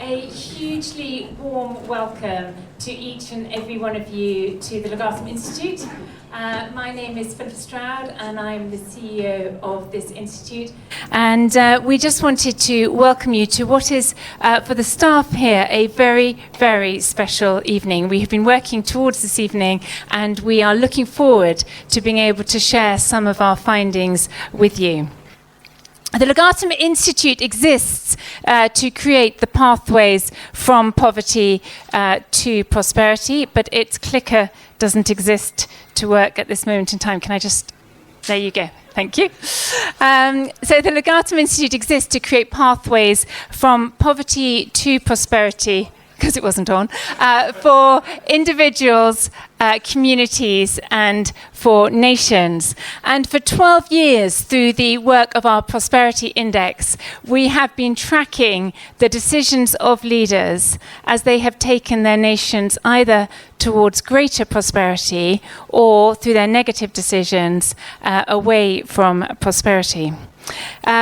A hugely warm welcome to each and every one of you to the Ligado Institute. My name is Philippa Stroud and I'm the CEO of this institute. And we just wanted to welcome you to what is, for the staff here, a very, very special evening. We have been working towards this evening and we are looking forward to being able to share some of our findings with you. The Ligado Institute exists to create the pathways from poverty to prosperity, but its clicker doesn't exist to work at this moment in time. Can I just... There you go. Thank you. So the Ligado Institute exists to create pathways from poverty to prosperity, because it wasn't on, for individuals, communities, and for nations. And for 12 years, through the work of our Prosperity Index, we have been tracking the decisions of leaders as they have taken their nations either towards greater prosperity or, through their negative decisions, away from prosperity.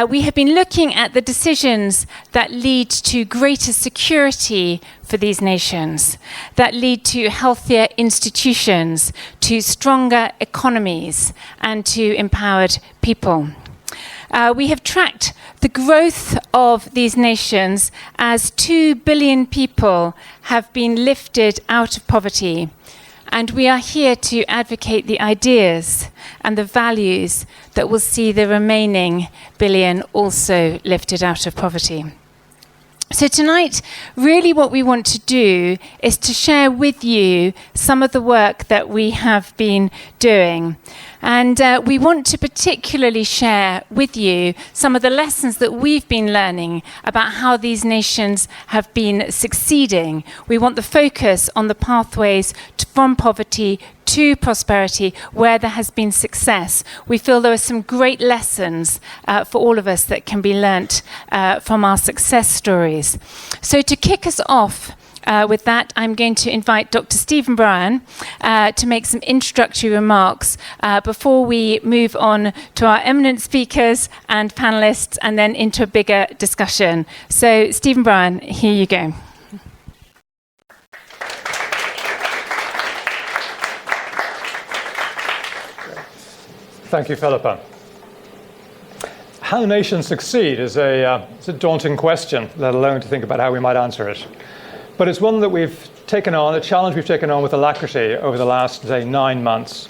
We have been looking at the decisions that lead to greater security for these nations, that lead to healthier institutions, to stronger economies, and to empowered people. We have tracked the growth of these nations as 2 billion people have been lifted out of poverty. And we are here to advocate the ideas and the values that will see the remaining billion also lifted out of poverty. So tonight, really what we want to do is to share with you some of the work that we have been doing. And we want to particularly share with you some of the lessons that we've been learning about how these nations have been succeeding. We want the focus on the pathways from poverty to prosperity, where there has been success. We feel there are some great lessons for all of us that can be learnt from our success stories. So to kick us off with that, I'm going to invite Dr. Stephen Bryan to make some introductory remarks before we move on to our eminent speakers and panelists and then into a bigger discussion. So Stephen Bryan, here you go. Thank you, Philippa. How nations succeed is it's a daunting question, let alone to think about how we might answer it. But it's one that we've taken on, a challenge we've taken on with alacrity over the last, say, 9 months,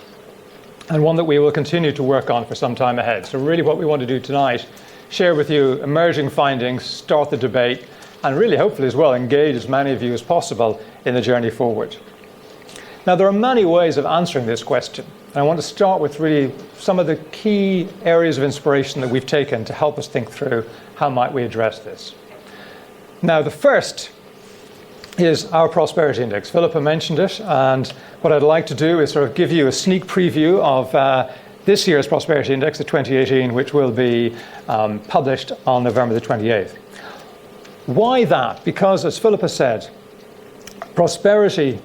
and one that we will continue to work on for some time ahead. So really what we want to do tonight, share with you emerging findings, start the debate, and really hopefully as well engage as many of you as possible in the journey forward. Now, there are many ways of answering this question. And I want to start with really some of the key areas of inspiration that we've taken to help us think through how might we address this. Now, the first is our Prosperity Index. Philippa mentioned it, and what I'd like to do is sort of give you a sneak preview of this year's Prosperity Index, the 2018, which will be published on November the 28th. Why that? Because, as Philippa said, prosperity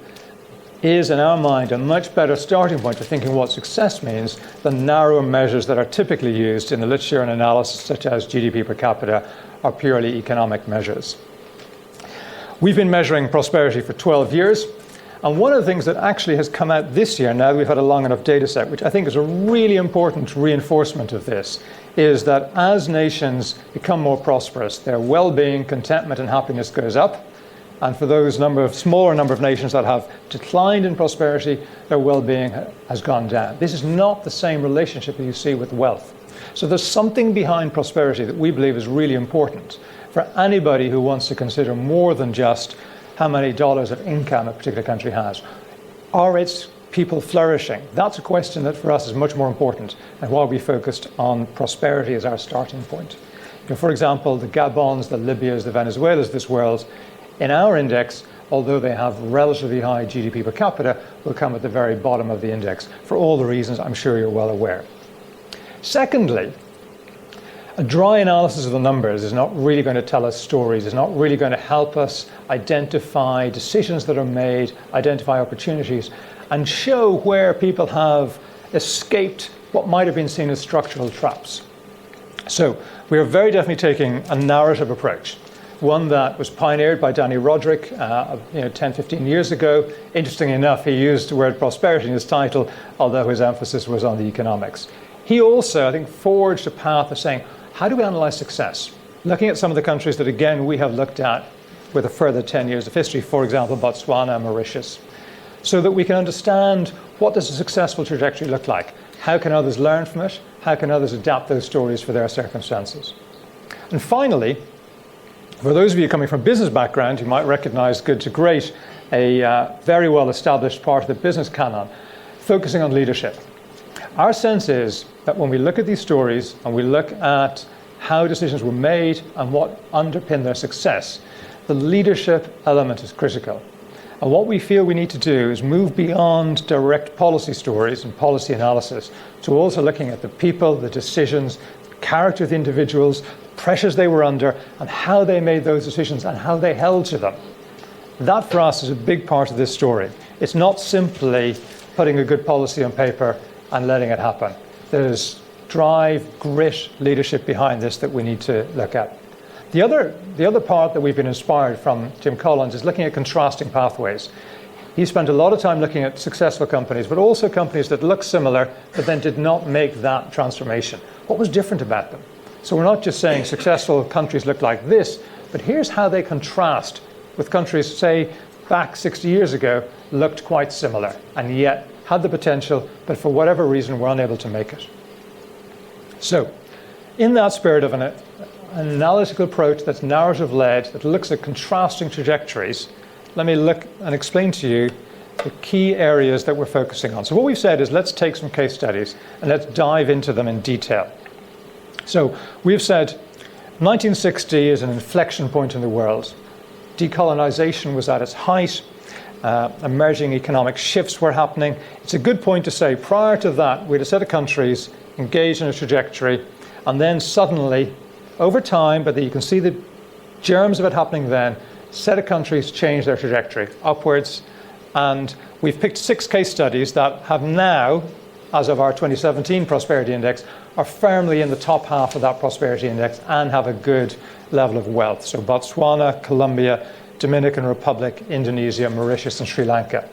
is, in our mind, a much better starting point for thinking what success means than narrower measures that are typically used in the literature and analysis, such as GDP per capita or purely economic measures. We've been measuring prosperity for 12 years, and one of the things that actually has come out this year, now that we've had a long enough data set, which I think is a really important reinforcement of this, is that as nations become more prosperous, their well-being, contentment, and happiness goes up. And for those smaller number of nations that have declined in prosperity, their well-being has gone down. This is not the same relationship that you see with wealth. So there's something behind prosperity that we believe is really important for anybody who wants to consider more than just how many dollars of income a particular country has. Are its people flourishing? That's a question that for us is much more important, and why we focused on prosperity as our starting point. For example, the Gabons, the Libyas, the Venezuelas of this world, in our index, although they have relatively high GDP per capita, will come at the very bottom of the index for all the reasons I'm sure you're well aware. Secondly, a dry analysis of the numbers is not really going to tell us stories, is not really going to help us identify decisions that are made, identify opportunities, and show where people have escaped what might have been seen as structural traps. So we are very definitely taking a narrative approach. one that was pioneered by Danny Roderick 10, 15 years ago. Interestingly enough, he used the word prosperity in his title, although his emphasis was on the economics. He also, I think, forged a path of saying, how do we analyze success? Looking at some of the countries that, again, we have looked at with a further 10 years of history, for example, Botswana and Mauritius, so that we can understand what does a successful trajectory look like? How can others learn from it? How can others adapt those stories for their circumstances? And finally, for those of you coming from a business background, you might recognize Good to Great, a very well-established part of the business canon, focusing on leadership. Our sense is that when we look at these stories and we look at how decisions were made and what underpinned their success, the leadership element is critical. And what we feel we need to do is move beyond direct policy stories and policy analysis to also looking at the people, the decisions, the character of the individuals, pressures they were under, and how they made those decisions and how they held to them. That for us is a big part of this story. It's not simply putting a good policy on paper and letting it happen. There's drive, grit, leadership behind this that we need to look at. The other part that we've been inspired from Jim Collins is looking at contrasting pathways. He spent a lot of time looking at successful companies, but also companies that look similar, but then did not make that transformation. What was different about them? So we're not just saying successful countries look like this, but here's how they contrast with countries, say, back 60 years ago, looked quite similar, and yet had the potential, but for whatever reason were unable to make it. So, in that spirit of an analytical approach that's narrative-led, that looks at contrasting trajectories, let me look and explain to you the key areas that we're focusing on. So what we've said is let's take some case studies and let's dive into them in detail. So we've said 1960 is an inflection point in the world. Decolonization was at its height. Emerging economic shifts were happening. It's a good point to say prior to that, we had a set of countries engaged in a trajectory, and then suddenly, over time, but you can see the germs of it happening then, a set of countries changed their trajectory upwards. And we've picked 6 case studies that have now, as of our 2017 Prosperity Index, are firmly in the top half of that Prosperity Index and have a good level of wealth. So Botswana, Colombia, Dominican Republic, Indonesia, Mauritius, and Sri Lanka.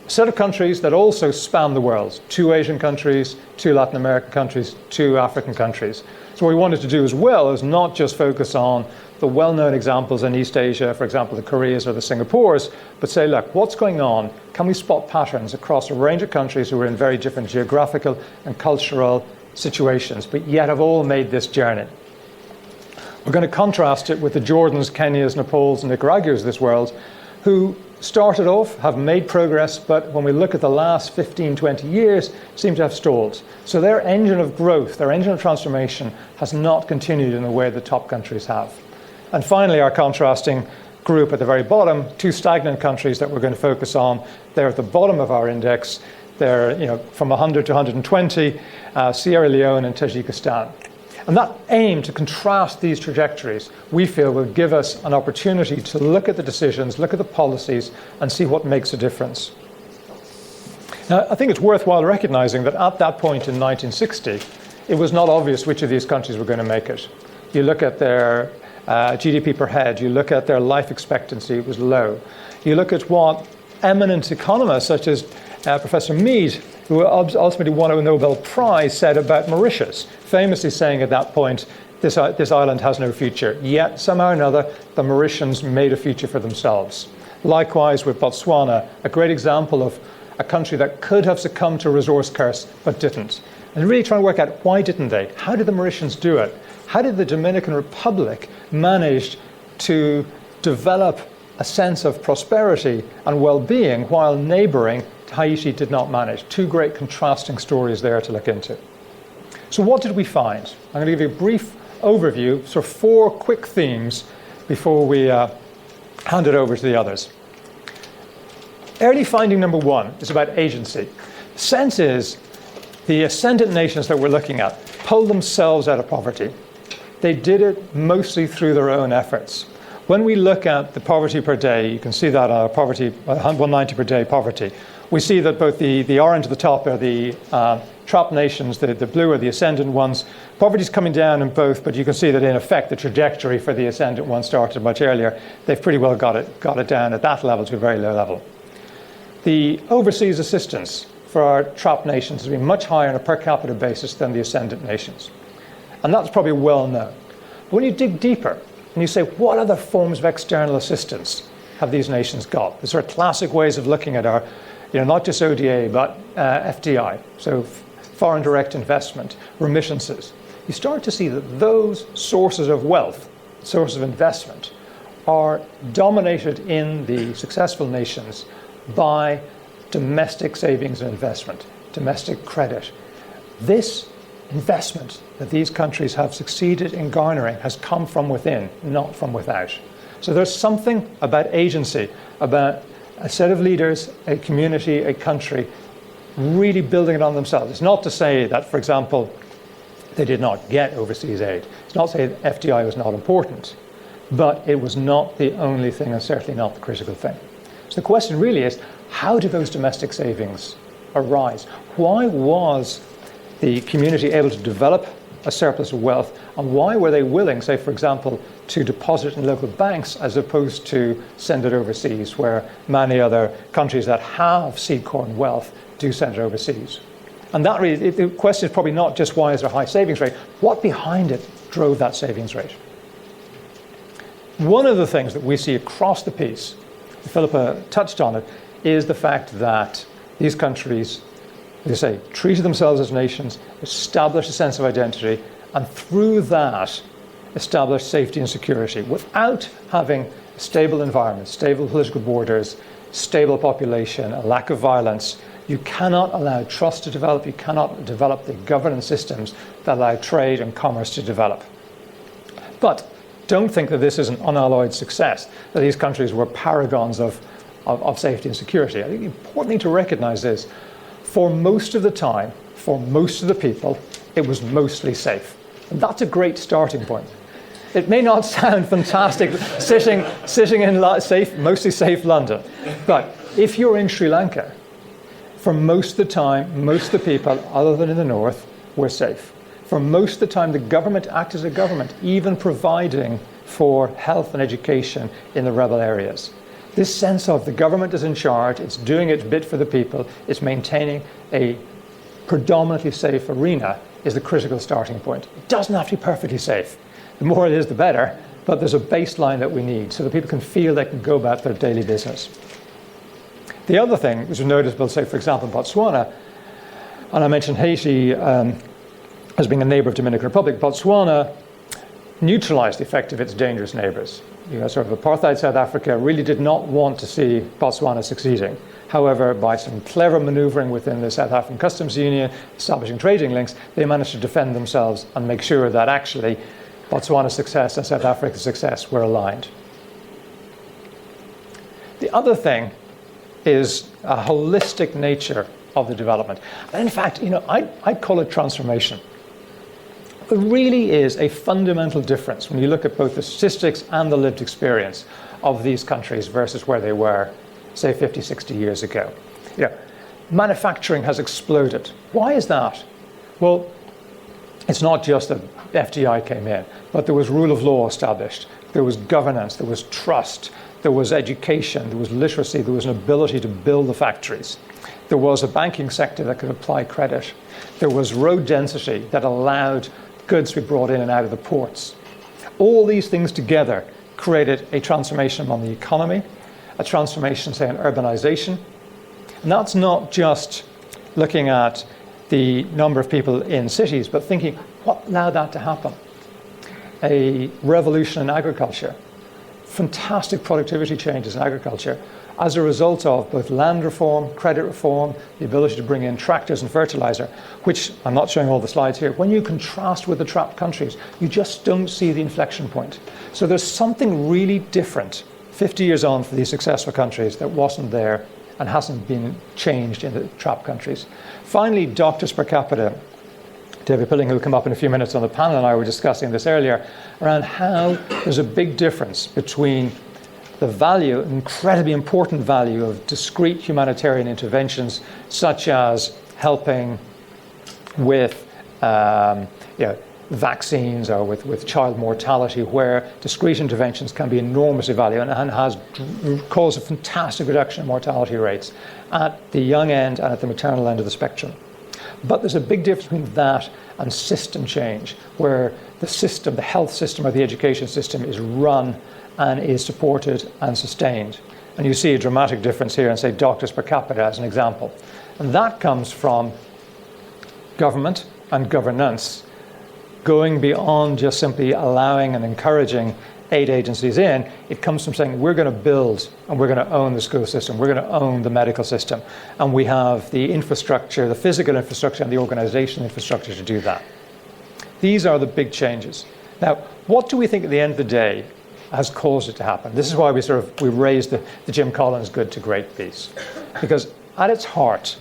A set of countries that also span the world. 2 Asian countries, 2 Latin American countries, 2 African countries. So what we wanted to do as well is not just focus on the well-known examples in East Asia, for example, the Koreas or the Singapores, but say, look, what's going on? Can we spot patterns across a range of countries who are in very different geographical and cultural situations, but yet have all made this journey? We're going to contrast it with the Jordans, Kenyas, Nepals, and Nicaraguas of this world, who started off, have made progress, but when we look at the last 15, 20 years, seem to have stalled. So their engine of growth, their engine of transformation has not continued in the way the top countries have. And finally, our contrasting group at the very bottom, 2 stagnant countries that we're going to focus on. They're at the bottom of our index. They're from 100 to 120, Sierra Leone and Tajikistan. And that aim to contrast these trajectories, we feel, will give us an opportunity to look at the decisions, look at the policies, and see what makes a difference. Now, I think it's worthwhile recognizing that at that point in 1960, it was not obvious which of these countries were going to make it. You look at their GDP per head, you look at their life expectancy, it was low. You look at what eminent economists such as Professor Mead, who ultimately won a Nobel Prize, said about Mauritius, famously saying at that point, this island has no future. Yet, somehow or another, the Mauritians made a future for themselves. Likewise with Botswana, a great example of a country that could have succumbed to a resource curse, but didn't. And really trying to work out, why didn't they? How did the Mauritians do it? How did the Dominican Republic manage to develop a sense of prosperity and well-being while neighboring Haiti did not manage? 2 great contrasting stories there to look into. So what did we find? I'm going to give you a brief overview, sort of 4 quick themes before we hand it over to the others. Early finding number 1 is about agency. The sense is the ascendant nations that we're looking at pulled themselves out of poverty. They did it mostly through their own efforts. When we look at the poverty per day, you can see that poverty, 190 per day poverty. We see that both the orange at the top are the trapped nations, the blue are the ascendant ones. Poverty's coming down in both, but you can see that in effect the trajectory for the ascendant one started much earlier. They've pretty well got it down at that level to a very low level. The overseas assistance for our trapped nations has been much higher on a per capita basis than the ascendant nations. And that's probably well known. But when you dig deeper and you say, what other forms of external assistance have these nations got? The sort of classic ways of looking at our, not just ODA, but FDI, so foreign direct investment, remittances. You start to see that those sources of wealth, sources of investment, are dominated in the successful nations by domestic savings and investment, domestic credit. This investment that these countries have succeeded in garnering has come from within, not from without. So there's something about agency, about a set of leaders, a community, a country, really building it on themselves. It's not to say that, for example, they did not get overseas aid. It's not to say that FDI was not important, but it was not the only thing and certainly not the critical thing. So the question really is, how did those domestic savings arise? Why was the community able to develop a surplus of wealth, and why were they willing, say, for example, to deposit in local banks as opposed to send it overseas, where many other countries that have seed corn wealth do send it overseas? And that really, the question is probably not just why is there a high savings rate, what behind it drove that savings rate? One of the things that we see across the piece, Philippa touched on it, is the fact that these countries, as I say, treated themselves as nations, established a sense of identity, and through that established safety and security without having a stable environment, stable political borders, stable population, a lack of violence. You cannot allow trust to develop. You cannot develop the governance systems that allow trade and commerce to develop. But don't think that this is an unalloyed success, that these countries were paragons of safety and security. I think the important thing to recognize is, for most of the time, for most of the people, it was mostly safe. And that's a great starting point. It may not sound fantastic sitting in mostly safe London, but if you're in Sri Lanka, for most of the time, most of the people, other than in the north, were safe. For most of the time, the government acted as a government, even providing for health and education in the rebel areas. This sense of the government is in charge, it's doing its bit for the people, it's maintaining a predominantly safe arena is the critical starting point. It doesn't have to be perfectly safe. The more it is, the better, but there's a baseline that we need so that people can feel they can go about their daily business. The other thing which is noticeable, say, for example, in Botswana, and I mentioned Haiti as being a neighbor of Dominican Republic, Botswana neutralized the effect of its dangerous neighbors. Sort of apartheid South Africa really did not want to see Botswana succeeding. However, by some clever maneuvering within the South African Customs Union, establishing trading links, they managed to defend themselves and make sure that actually Botswana's success and South Africa's success were aligned. The other thing is a holistic nature of the development. And in fact, I'd call it transformation. It really is a fundamental difference when you look at both the statistics and the lived experience of these countries versus where they were, say, 50, 60 years ago. Manufacturing has exploded. Why is that? Well, it's not just that FDI came in, but there was rule of law established. There was governance, there was trust, there was education, there was literacy, there was an ability to build the factories. There was a banking sector that could apply credit. There was road density that allowed goods to be brought in and out of the ports. All these things together created a transformation on the economy, a transformation, say, in urbanization. And that's not just looking at the number of people in cities, but thinking, what allowed that to happen? A revolution in agriculture, fantastic productivity changes in agriculture as a result of both land reform, credit reform, the ability to bring in tractors and fertilizer, which I'm not showing all the slides here. When you contrast with the trapped countries, you just don't see the inflection point. So there's something really different 50 years on for these successful countries that wasn't there and hasn't been changed in the trapped countries. Finally, doctors per capita. David Pilling, who will come up in a few minutes on the panel, and I were discussing this earlier, around how there's a big difference between the value, incredibly important value, of discrete humanitarian interventions, such as helping with vaccines or with child mortality, where discrete interventions can be enormously valuable and has caused a fantastic reduction in mortality rates at the young end and at the maternal end of the spectrum. But there's a big difference between that and system change, where the system, the health system or the education system, is run and is supported and sustained. And you see a dramatic difference here in, say, doctors per capita as an example. And that comes from government and governance going beyond just simply allowing and encouraging aid agencies in. It comes from saying, we're going to build and we're going to own the school system, we're going to own the medical system, and we have the infrastructure, the physical infrastructure and the organizational infrastructure to do that. These are the big changes. Now, what do we think at the end of the day has caused it to happen? This is why we raised the Jim Collins good to great piece. Because at its heart,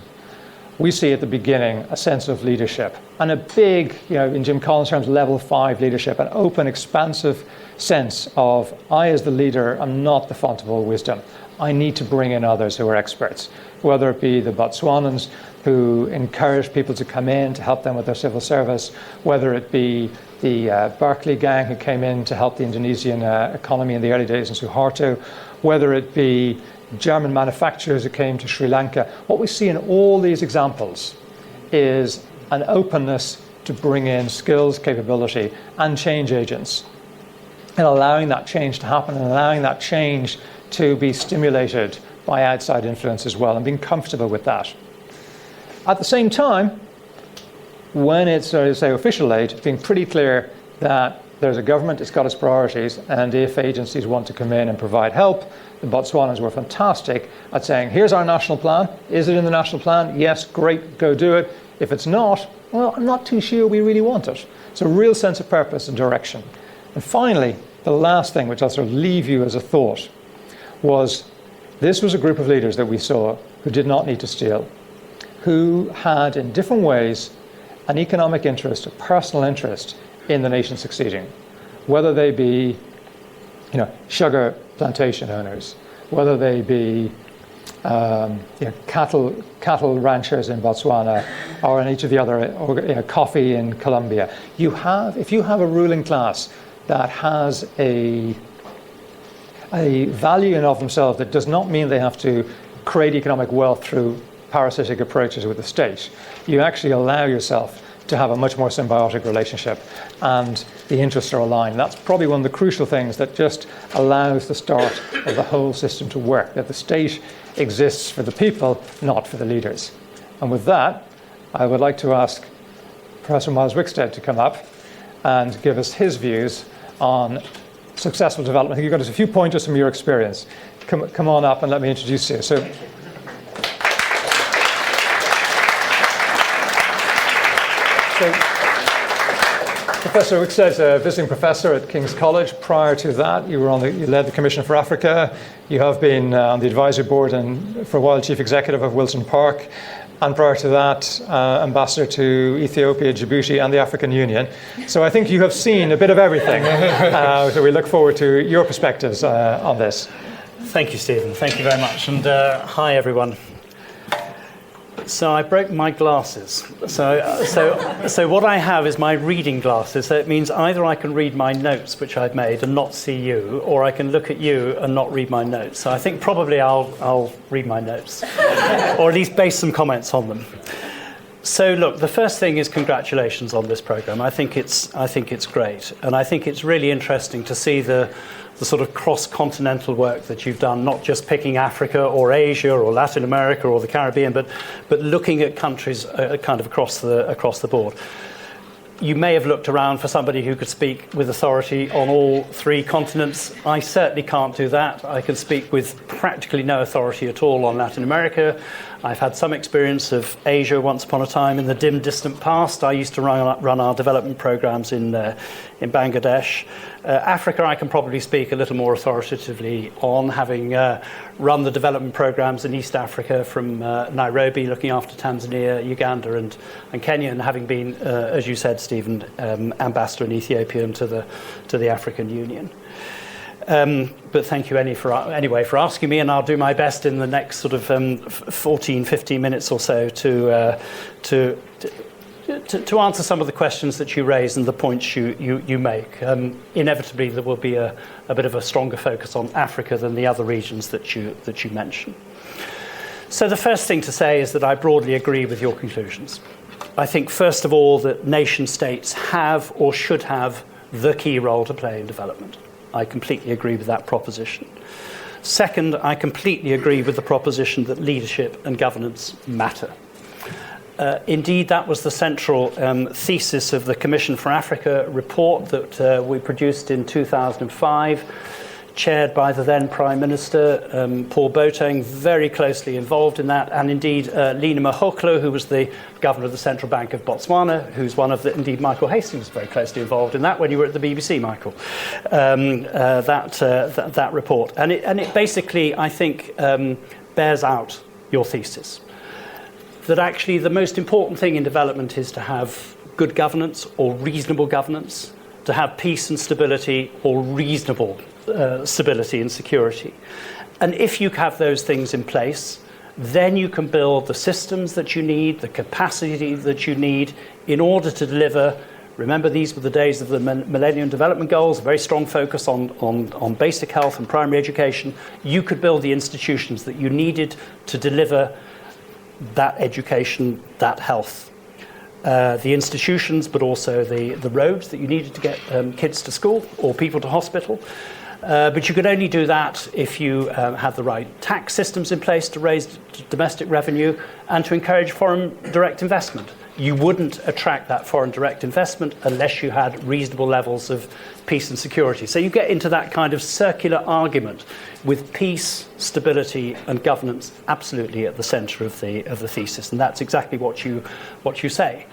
we see at the beginning a sense of leadership and a big, in Jim Collins' terms, level 5 leadership, an open, expansive sense of, I as the leader am not the font of all wisdom. I need to bring in others who are experts, whether it be the Botswanans who encourage people to come in to help them with their civil service, whether it be the Berkeley gang who came in to help the Indonesian economy in the early days in Suharto, whether it be German manufacturers who came to Sri Lanka. What we see in all these examples is an openness to bring in skills, capability, and change agents, and allowing that change to happen and allowing that change to be stimulated by outside influence as well, and being comfortable with that. At the same time, when it's, say, official aid, being pretty clear that there's a government, it's got its priorities, and if agencies want to come in and provide help, the Botswanans were fantastic at saying, here's our national plan. Is it in the national plan? Yes, great, go do it. If it's not, well, I'm not too sure we really want it. So a real sense of purpose and direction. And finally, the last thing, which I'll sort of leave you as a thought, was this was a group of leaders that we saw who did not need to steal, who had in different ways an economic interest, a personal interest in the nation succeeding, whether they be sugar plantation owners, whether they be cattle ranchers in Botswana, or in each of the other coffee in Colombia. If you have a ruling class that has a value in of themselves that does not mean they have to create economic wealth through parasitic approaches with the state, you actually allow yourself to have a much more symbiotic relationship, and the interests are aligned. That's probably one of the crucial things that just allows the start of the whole system to work, that the state exists for the people, not for the leaders. And with that, I would like to ask Professor Myles Wickstead to come up and give us his views on successful development. I think you've got us a few pointers from your experience. Come on up and let me introduce you. So, Professor Wickstead is a visiting professor at King's College. Prior to that, you led the Commission for Africa. You have been on the advisory board and for a while chief executive of Wilson Park. And prior to that, ambassador to Ethiopia, Djibouti, and the African Union. So I think you have seen a bit of everything. So we look forward to your perspectives on this. Thank you, Stephen. Thank you very much. And hi, everyone. So I broke my glasses. So what I have is my reading glasses. So it means either I can read my notes, which I've made, and not see you, or I can look at you and not read my notes. So I think probably I'll read my notes, or at least base some comments on them. So look, the first thing is congratulations on this program. I think it's great, and I think it's really interesting to see the sort of cross-continental work that you've done, not just picking Africa or Asia or Latin America or the Caribbean, but looking at countries kind of across the board. You may have looked around for somebody who could speak with authority on all three continents. I certainly can't do that. I can speak with practically no authority at all on Latin America. I've had some experience of Asia once upon a time in the dim, distant past. I used to run our development programs in Bangladesh. Africa, I can probably speak a little more authoritatively on, having run the development programs in East Africa from Nairobi, looking after Tanzania, Uganda, and Kenya, and having been, as you said, Stephen, ambassador in Ethiopia and to the African Union. But thank you anyway for asking me, and I'll do my best in the next sort of 14, 15 minutes or so to answer some of the questions that you raise and the points you make. Inevitably, there will be a bit of a stronger focus on Africa than the other regions that you mention. So the first thing to say is that I broadly agree with your conclusions. I think, first of all, that nation states have or should have the key role to play in development. I completely agree with that proposition. Second, I completely agree with the proposition that leadership and governance matter. Indeed, that was the central thesis of the Commission for Africa report that we produced in 2005, chaired by the then Prime Minister, Paul Boateng, very closely involved in that, and indeed Lina Mahoklo, who was the Governor of the Central Bank of Botswana, who's one of the, indeed Michael Hastings was very closely involved in that when you were at the BBC, Michael, that report. And it basically, I think, bears out your thesis. That actually the most important thing in development is to have good governance or reasonable governance, to have peace and stability or reasonable stability and security. And if you have those things in place, then you can build the systems that you need, the capacity that you need in order to deliver. Remember, these were the days of the Millennium Development Goals, a very strong focus on basic health and primary education. You could build the institutions that you needed to deliver that education, that health. The institutions, but also the roads that you needed to get kids to school or people to hospital. But you could only do that if you had the right tax systems in place to raise domestic revenue and to encourage foreign direct investment. You wouldn't attract that foreign direct investment unless you had reasonable levels of peace and security. So you get into that kind of circular argument with peace, stability, and governance absolutely at the centre of the thesis, and that's exactly what you say.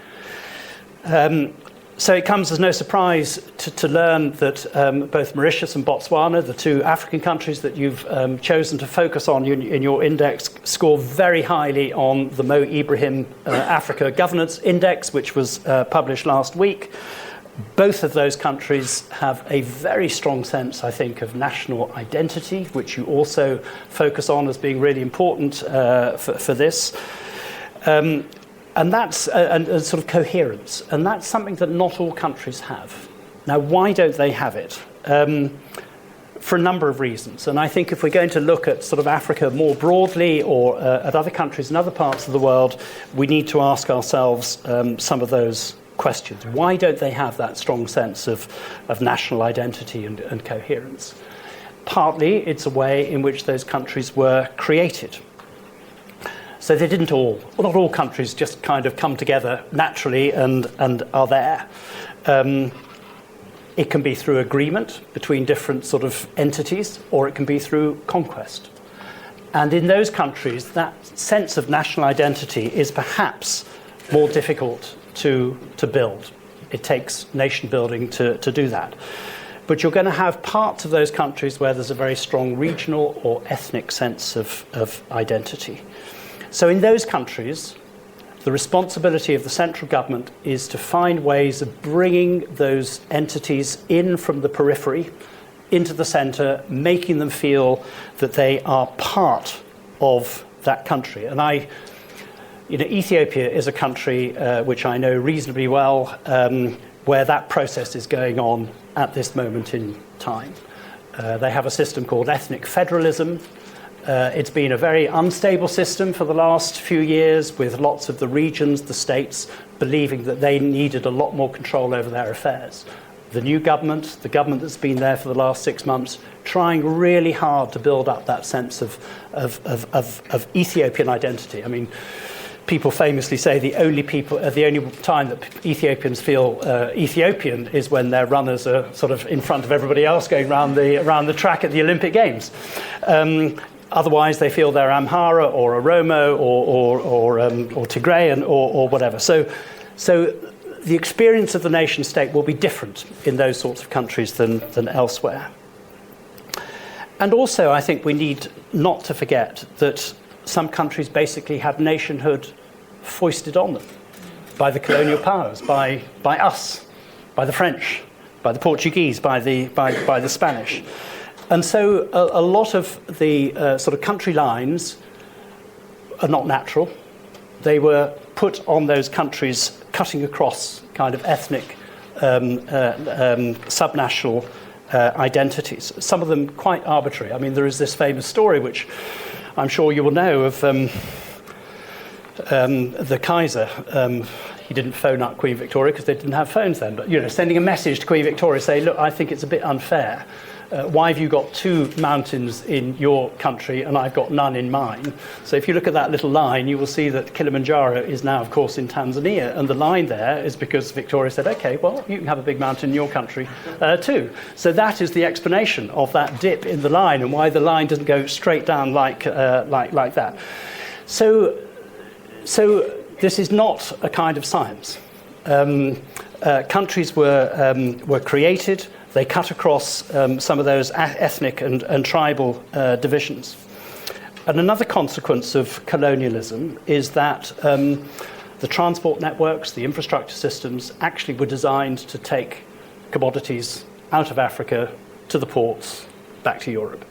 So it comes as no surprise to learn that both Mauritius and Botswana, the two African countries that you've chosen to focus on in your index, score very highly on the Mo Ibrahim Africa Governance Index, which was published last week. Both of those countries have a very strong sense, I think, of national identity, which you also focus on as being really important for this. And that's a sort of coherence. And that's something that not all countries have. Now, why don't they have it? For a number of reasons. And I think if we're going to look at sort of Africa more broadly or at other countries in other parts of the world, we need to ask ourselves some of those questions. Why don't they have that strong sense of national identity and coherence? Partly, it's a way in which those countries were created. So they didn't all, well, not all countries just kind of come together naturally and are there. It can be through agreement between different sort of entities, or it can be through conquest. And in those countries, that sense of national identity is perhaps more difficult to build. It takes nation building to do that. But you're going to have parts of those countries where there's a very strong regional or ethnic sense of identity. So in those countries, the responsibility of the central government is to find ways of bringing those entities in from the periphery into the centre, making them feel that they are part of that country. And Ethiopia is a country which I know reasonably well, where that process is going on at this moment in time. They have a system called ethnic federalism. It's been a very unstable system for the last few years, with lots of the regions, the states, believing that they needed a lot more control over their affairs. The new government, the government that's been there for the last 6 months, trying really hard to build up that sense of Ethiopian identity. I mean, people famously say the only time that Ethiopians feel Ethiopian is when their runners are sort of in front of everybody else going around the track at the Olympic Games. Otherwise, they feel they're Amhara or Oromo or Tigrayan or whatever. So the experience of the nation state will be different in those sorts of countries than elsewhere. And also, I think we need not to forget that some countries basically had nationhood foisted on them by the colonial powers, by us, by the French, by the Portuguese, by the Spanish. And so a lot of the sort of country lines are not natural. They were put on those countries cutting across kind of ethnic, subnational identities, some of them quite arbitrary. I mean, there is this famous story, which I'm sure you will know, of the Kaiser. He didn't phone up Queen Victoria because they didn't have phones then, but sending a message to Queen Victoria saying, look, I think it's a bit unfair. Why have you got 2 mountains in your country and I've got none in mine? So if you look at that little line, you will see that Kilimanjaro is now, of course, in Tanzania. And the line there is because Victoria said, OK, well, you can have a big mountain in your country too. So that is the explanation of that dip in the line and why the line doesn't go straight down like that. So this is not a kind of science. Countries were created. They cut across some of those ethnic and tribal divisions. And another consequence of colonialism is that the transport networks, the infrastructure systems, actually were designed to take commodities out of Africa to the ports, back to Europe.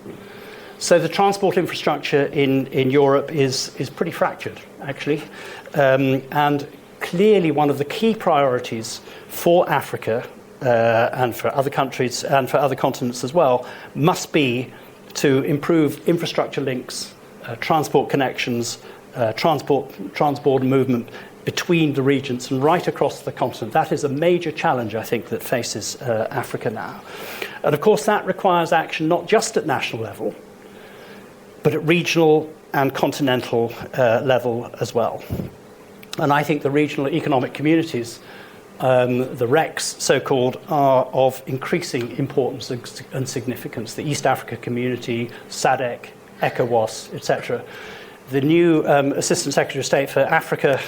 So the transport infrastructure in Europe is pretty fractured, actually. And clearly one of the key priorities for Africa and for other countries and for other continents as well, must be to improve infrastructure links, transport connections, transport movement between the regions and right across the continent. That is a major challenge, I think, that faces Africa now. And of course, that requires action not just at national level, but at regional and continental level as well. And I think the regional economic communities, the RECs, so-called, are of increasing importance and significance. The East Africa Community, SADC, ECOWAS, etc. The new Assistant Secretary of State for Africa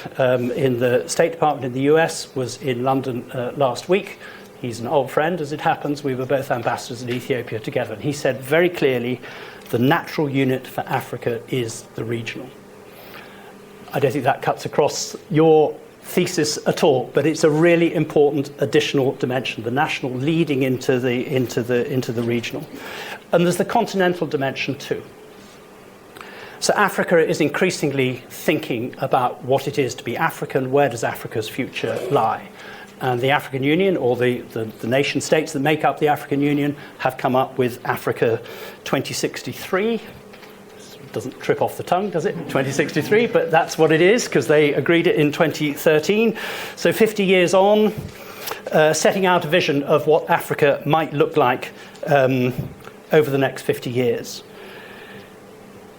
in the State Department in the US was in London last week. He's an old friend, as it happens. We were both ambassadors in Ethiopia together. And he said very clearly, the natural unit for Africa is the regional. I don't think that cuts across your thesis at all, but it's a really important additional dimension, the national leading into the regional. And there's the continental dimension too. So Africa is increasingly thinking about what it is to be African, where does Africa's future lie? And the African Union, or the nation states that make up the African Union, have come up with Africa 2063. Doesn't trip off the tongue, does it? 2063, but that's what it is, because they agreed it in 2013. So 50 years on, setting out a vision of what Africa might look like over the next 50 years.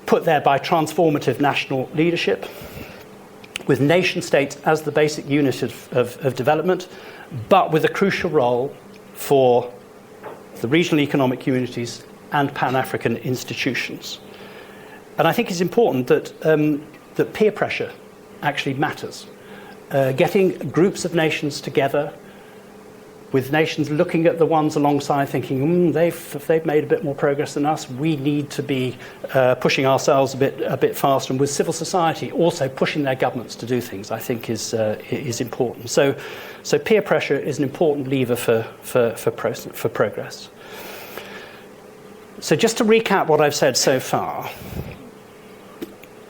Put there by transformative national leadership, with nation states as the basic unit of development, but with a crucial role for the regional economic communities and Pan-African institutions. And I think it's important that that peer pressure actually matters. Getting groups of nations together, with nations looking at the ones alongside, thinking, they've made a bit more progress than us. We need to be pushing ourselves a bit faster, and with civil society also pushing their governments to do things, I think is important. So peer pressure is an important lever for progress. So just to recap what I've said so far,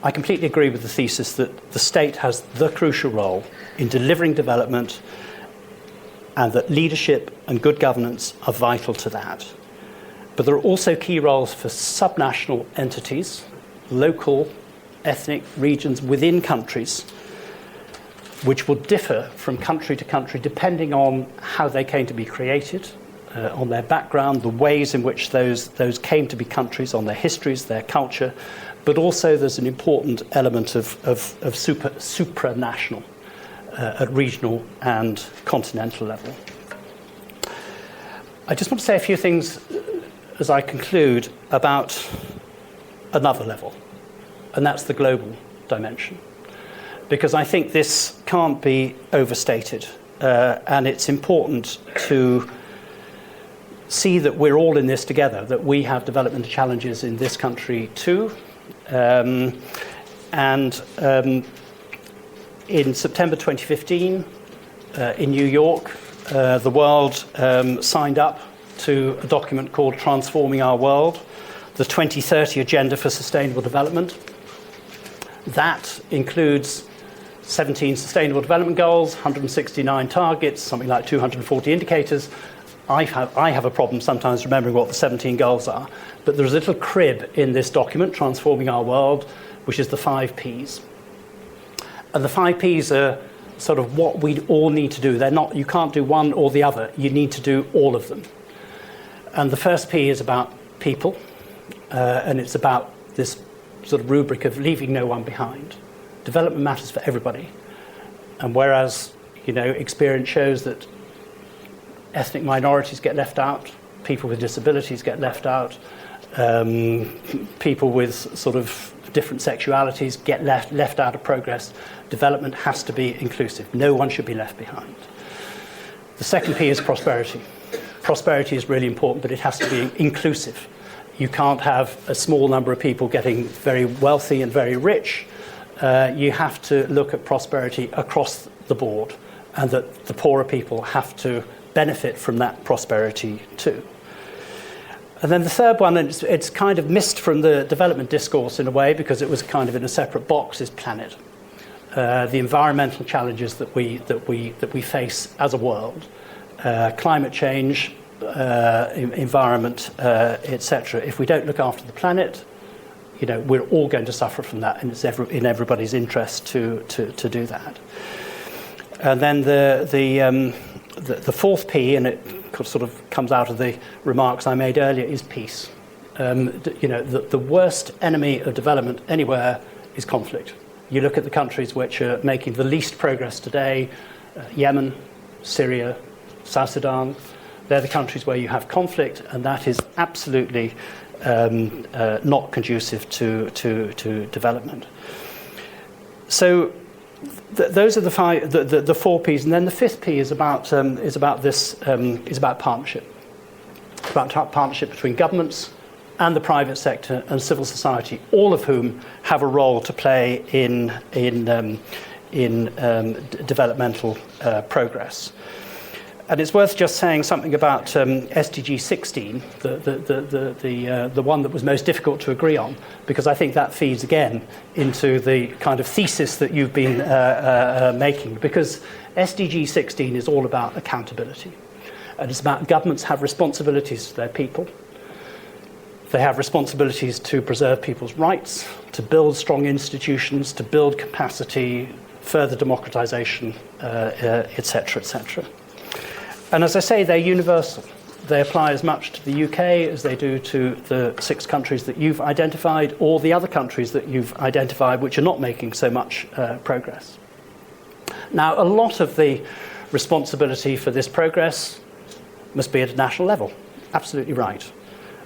I completely agree with the thesis that the state has the crucial role in delivering development, and that leadership and good governance are vital to that. But there are also key roles for subnational entities, local, ethnic regions within countries, which will differ from country to country depending on how they came to be created, on their background, the ways in which those came to be countries, on their histories, their culture. But also there's an important element of supranational at regional and continental level. I just want to say a few things as I conclude about another level, and that's the global dimension. Because I think this can't be overstated, and it's important to see that we're all in this together, that we have development challenges in this country too. In September 2015, in New York, the world signed up to a document called Transforming Our World, the 2030 Agenda for Sustainable Development. That includes 17 Sustainable Development Goals, 169 targets, something like 240 indicators. I have a problem sometimes remembering what the 17 goals are, but there's a little crib in this document, Transforming Our World, which is the 5 Ps. And the 5 Ps are sort of what we all need to do. They're not, you can't do one or the other, you need to do all of them. And the first P is about people, and it's about this sort of rubric of leaving no one behind. Development matters for everybody. And whereas, experience shows that ethnic minorities get left out, people with disabilities get left out, people with sort of different sexualities get left out of progress. Development has to be inclusive. No one should be left behind. The second P is prosperity. Prosperity is really important, but it has to be inclusive. You can't have a small number of people getting very wealthy and very rich. You have to look at prosperity across the board, and that the poorer people have to benefit from that prosperity too. And then the third one, and it's kind of missed from the development discourse in a way because it was kind of in a separate box, is planet. The environmental challenges that we face as a world, climate change, environment, etc. If we don't look after the planet, we're all going to suffer from that, and it's in everybody's interest to do that. And then the fourth P, and it sort of comes out of the remarks I made earlier, is peace. The worst enemy of development anywhere is conflict. You look at the countries which are making the least progress today, Yemen, Syria, South Sudan. They're the countries where you have conflict, and that is absolutely not conducive to development. So those are the 4 Ps, and then the 5th P is about partnership. It's about partnership between governments and the private sector and civil society, all of whom have a role to play in developmental progress. And it's worth just saying something about SDG 16, the one that was most difficult to agree on, because I think that feeds again into the kind of thesis that you've been making, because SDG 16 is all about accountability. And it's about governments have responsibilities to their people. They have responsibilities to preserve people's rights, to build strong institutions, to build capacity, further democratization, etc., etc. And as I say, they're universal. They apply as much to the UK as they do to the 6 countries that you've identified, or the other countries that you've identified which are not making so much progress. Now, a lot of the responsibility for this progress must be at a national level. Absolutely right.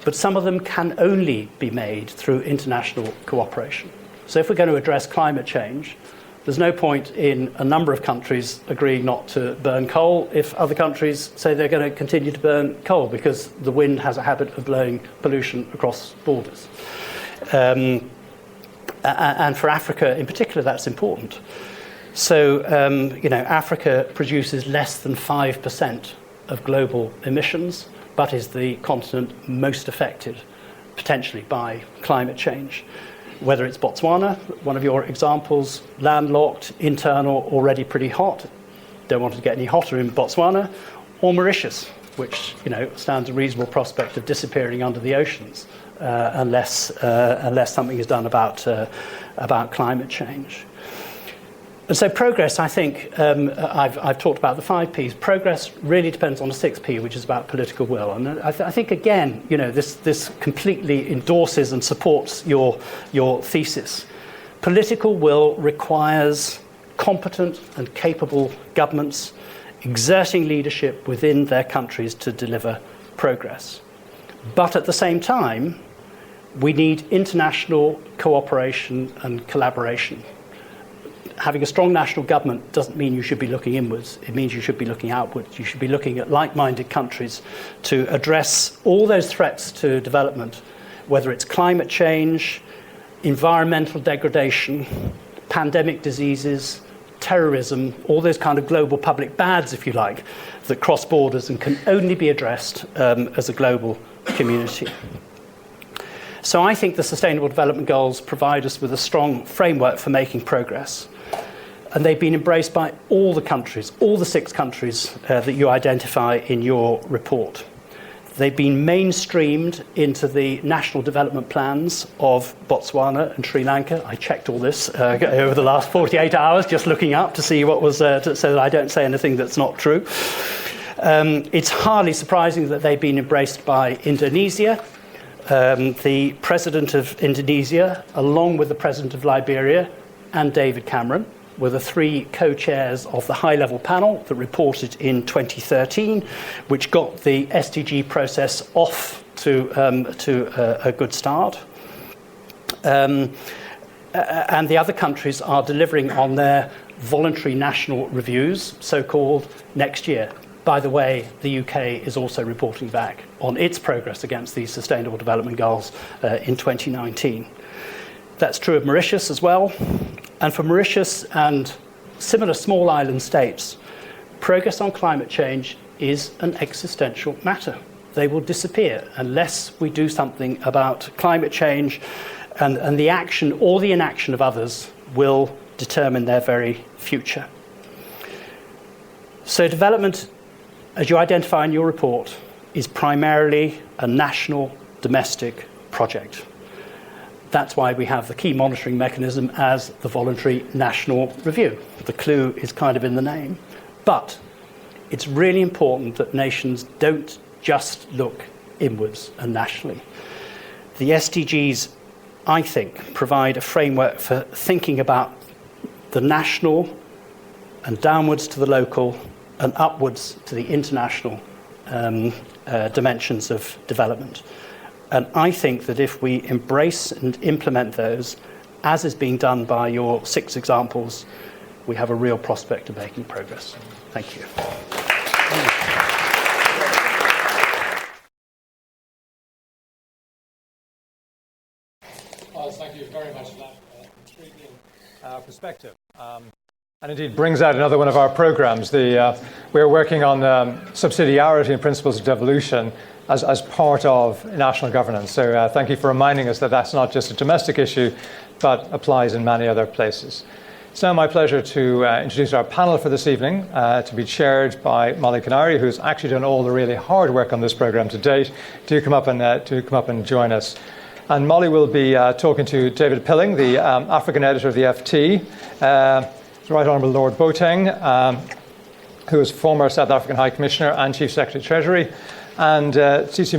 But some of them can only be made through international cooperation. So if we're going to address climate change, there's no point in a number of countries agreeing not to burn coal if other countries say they're going to continue to burn coal, because the wind has a habit of blowing pollution across borders. And for Africa in particular, that's important. So, Africa produces less than 5% of global emissions, but is the continent most affected, potentially, by climate change. Whether it's Botswana, one of your examples, landlocked, internal, already pretty hot, don't want it to get any hotter in Botswana, or Mauritius, which stands a reasonable prospect of disappearing under the oceans unless something is done about climate change. And so progress, I think, I've talked about the 5 Ps. Progress really depends on the 6th P, which is about political will. And I think, again, this completely endorses and supports your thesis. Political will requires competent and capable governments exerting leadership within their countries to deliver progress. But at the same time, we need international cooperation and collaboration. Having a strong national government doesn't mean you should be looking inwards. It means you should be looking outwards. You should be looking at like-minded countries to address all those threats to development, whether it's climate change, environmental degradation, pandemic diseases, terrorism, all those kind of global public bads, if you like, that cross borders and can only be addressed as a global community. So I think the Sustainable Development Goals provide us with a strong framework for making progress. And they've been embraced by all the countries, all the 6 countries that you identify in your report. They've been mainstreamed into the national development plans of Botswana and Sri Lanka. I checked all this over the last 48 hours, just looking up to see what was, so that I don't say anything that's not true. It's hardly surprising that they've been embraced by Indonesia. The president of Indonesia, along with the president of Liberia and David Cameron, were the 3 co-chairs of the high-level panel that reported in 2013, which got the SDG process off to a good start. And the other countries are delivering on their voluntary national reviews, so-called next year. By the way, the UK is also reporting back on its progress against these Sustainable Development Goals in 2019. That's true of Mauritius as well. And for Mauritius and similar small island states, progress on climate change is an existential matter. They will disappear unless we do something about climate change, and the action or the inaction of others will determine their very future. So development, as you identify in your report, is primarily a national domestic project. That's why we have the key monitoring mechanism as the voluntary national review. The clue is kind of in the name. But it's really important that nations don't just look inwards and nationally. The SDGs, I think, provide a framework for thinking about the national and downwards to the local and upwards to the international dimensions of development. And I think that if we embrace and implement those, as is being done by your 6 examples, we have a real prospect of making progress. Thank you. Myles, thank you very much for that intriguing perspective. And indeed brings out another one of our programs. We're working on subsidiarity and principles of devolution as part of national governance. So thank you for reminding us that that's not just a domestic issue, but applies in many other places. It's now my pleasure to introduce our panel for this evening, to be chaired by Molly Kiniry, who's actually done all the really hard work on this program to date. Do come up and join us. And Molly will be talking to David Pilling, the African editor of the FT, Right Honourable Lord Boateng, who is former South African High Commissioner and Chief Secretary Treasury, and Tsitsi,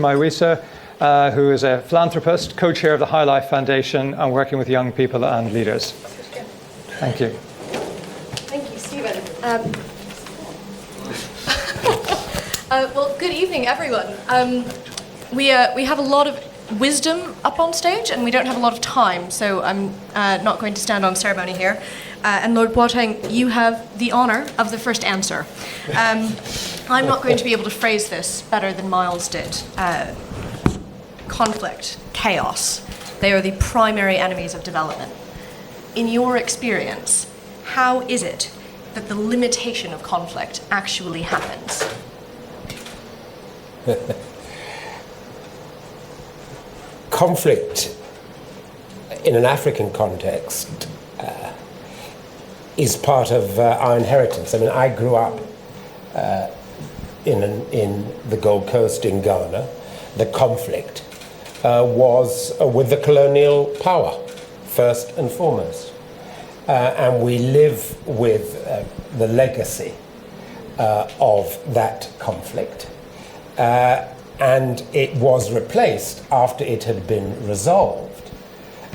who is a philanthropist, co-chair of the High Life Foundation, and working with young people and leaders. Thank you. Thank you, Stephen. Well, good evening, everyone. We have a lot of wisdom up on stage, and we don't have a lot of time, so I'm not going to stand on ceremony here. And Lord Boateng, you have the honour of the first answer. I'm not going to be able to phrase this better than Myles did. Conflict, chaos, they are the primary enemies of development. In your experience, how is it that the limitation of conflict actually happens? Conflict in an African context is part of our inheritance. I mean, I grew up in the Gold Coast in Ghana. The conflict was with the colonial power, first and foremost. And we live with the legacy of that conflict. And it was replaced after it had been resolved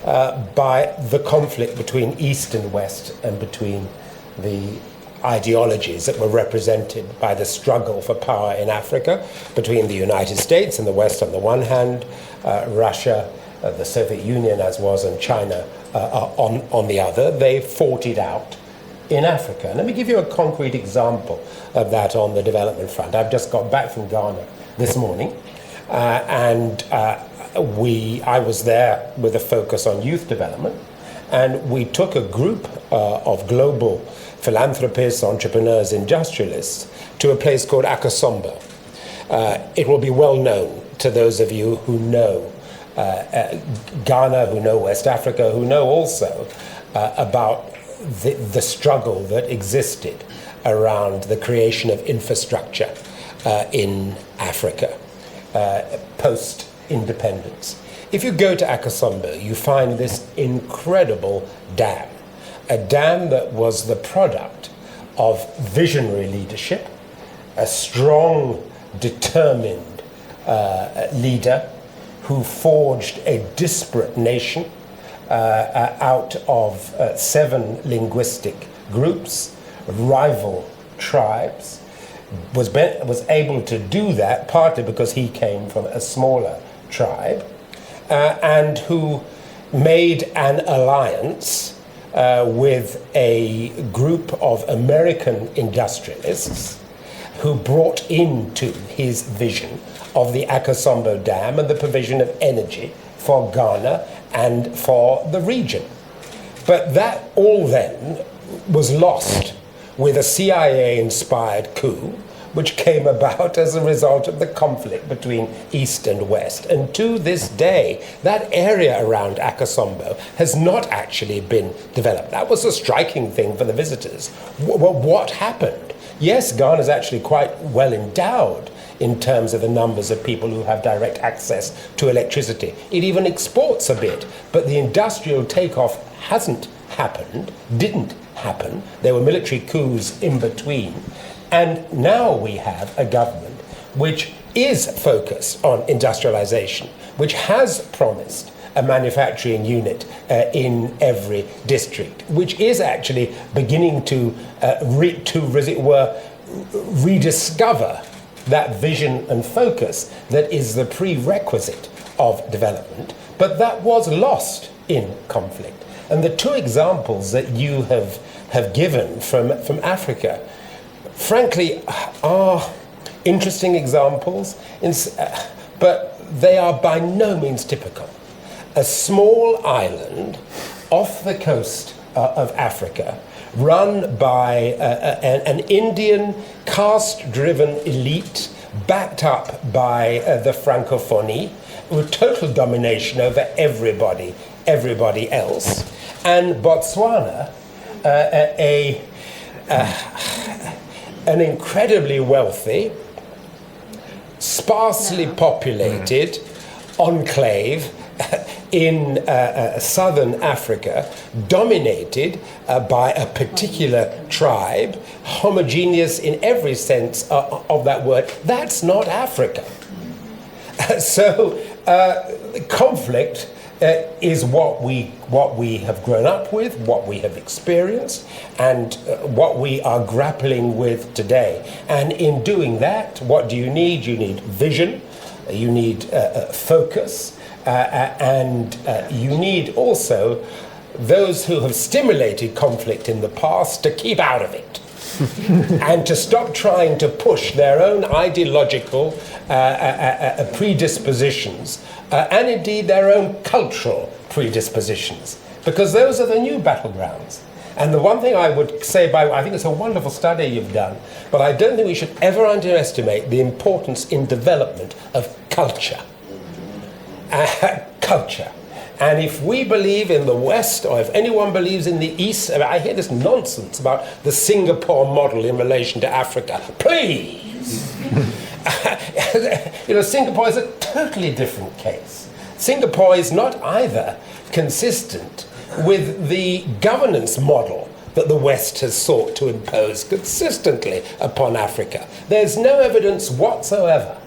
by the conflict between East and West, and between the ideologies that were represented by the struggle for power in Africa, between the United States and the West on the one hand, Russia, the Soviet Union as was, and China on the other. They fought it out in Africa. And let me give you a concrete example of that on the development front. I've just got back from Ghana this morning, and I was there with a focus on youth development, And we took a group of global philanthropists, entrepreneurs, industrialists to a place called Akosombo. It will be well known to those of you who know Ghana, who know West Africa, who know also about the struggle that existed around the creation of infrastructure in Africa post-independence. If you go to Akosombo, you find this incredible dam, a dam that was the product of visionary leadership, a strong, determined leader who forged a disparate nation out of 7 linguistic groups, rival tribes, was able to do that partly because he came from a smaller tribe, and who made an alliance with a group of American industrialists who brought into his vision of the Akosombo Dam and the provision of energy for Ghana and for the region. But that all then was lost with a CIA-inspired coup, which came about as a result of the conflict between East and West. And to this day, that area around Akosombo has not actually been developed. That was a striking thing for the visitors. What happened? Yes, Ghana is actually quite well endowed in terms of the numbers of people who have direct access to electricity. It even exports a bit, but the industrial takeoff hasn't happened, didn't happen. There were military coups in between. And now we have a government which is focused on industrialization, which has promised a manufacturing unit in every district, which is actually beginning to, as it were, rediscover that vision and focus that is the prerequisite of development. But that was lost in conflict. And the 2 examples that you have given from Africa, frankly, are interesting examples, but they are by no means typical. A small island off the coast of Africa, run by an Indian caste-driven elite, backed up by the Francophonie, with total domination over everybody else. And Botswana, an incredibly wealthy, sparsely populated enclave in southern Africa, dominated by a particular tribe, homogeneous in every sense of that word. That's not Africa. So conflict is what we have grown up with, what we have experienced, and what we are grappling with today. And in doing that, what do you need? You need vision, you need focus, and you need also those who have stimulated conflict in the past to keep out of it. And to stop trying to push their own ideological predispositions and indeed their own cultural predispositions, because those are the new battlegrounds. And the one thing I would say, I think it's a wonderful study you've done, but I don't think we should ever underestimate the importance in development of culture. Culture. And if we believe in the West, or if anyone believes in the East, I hear this nonsense about the Singapore model in relation to Africa. Please! Singapore is a totally different case. Singapore is not either consistent with the governance model that the West has sought to impose consistently upon Africa. There's no evidence whatsoever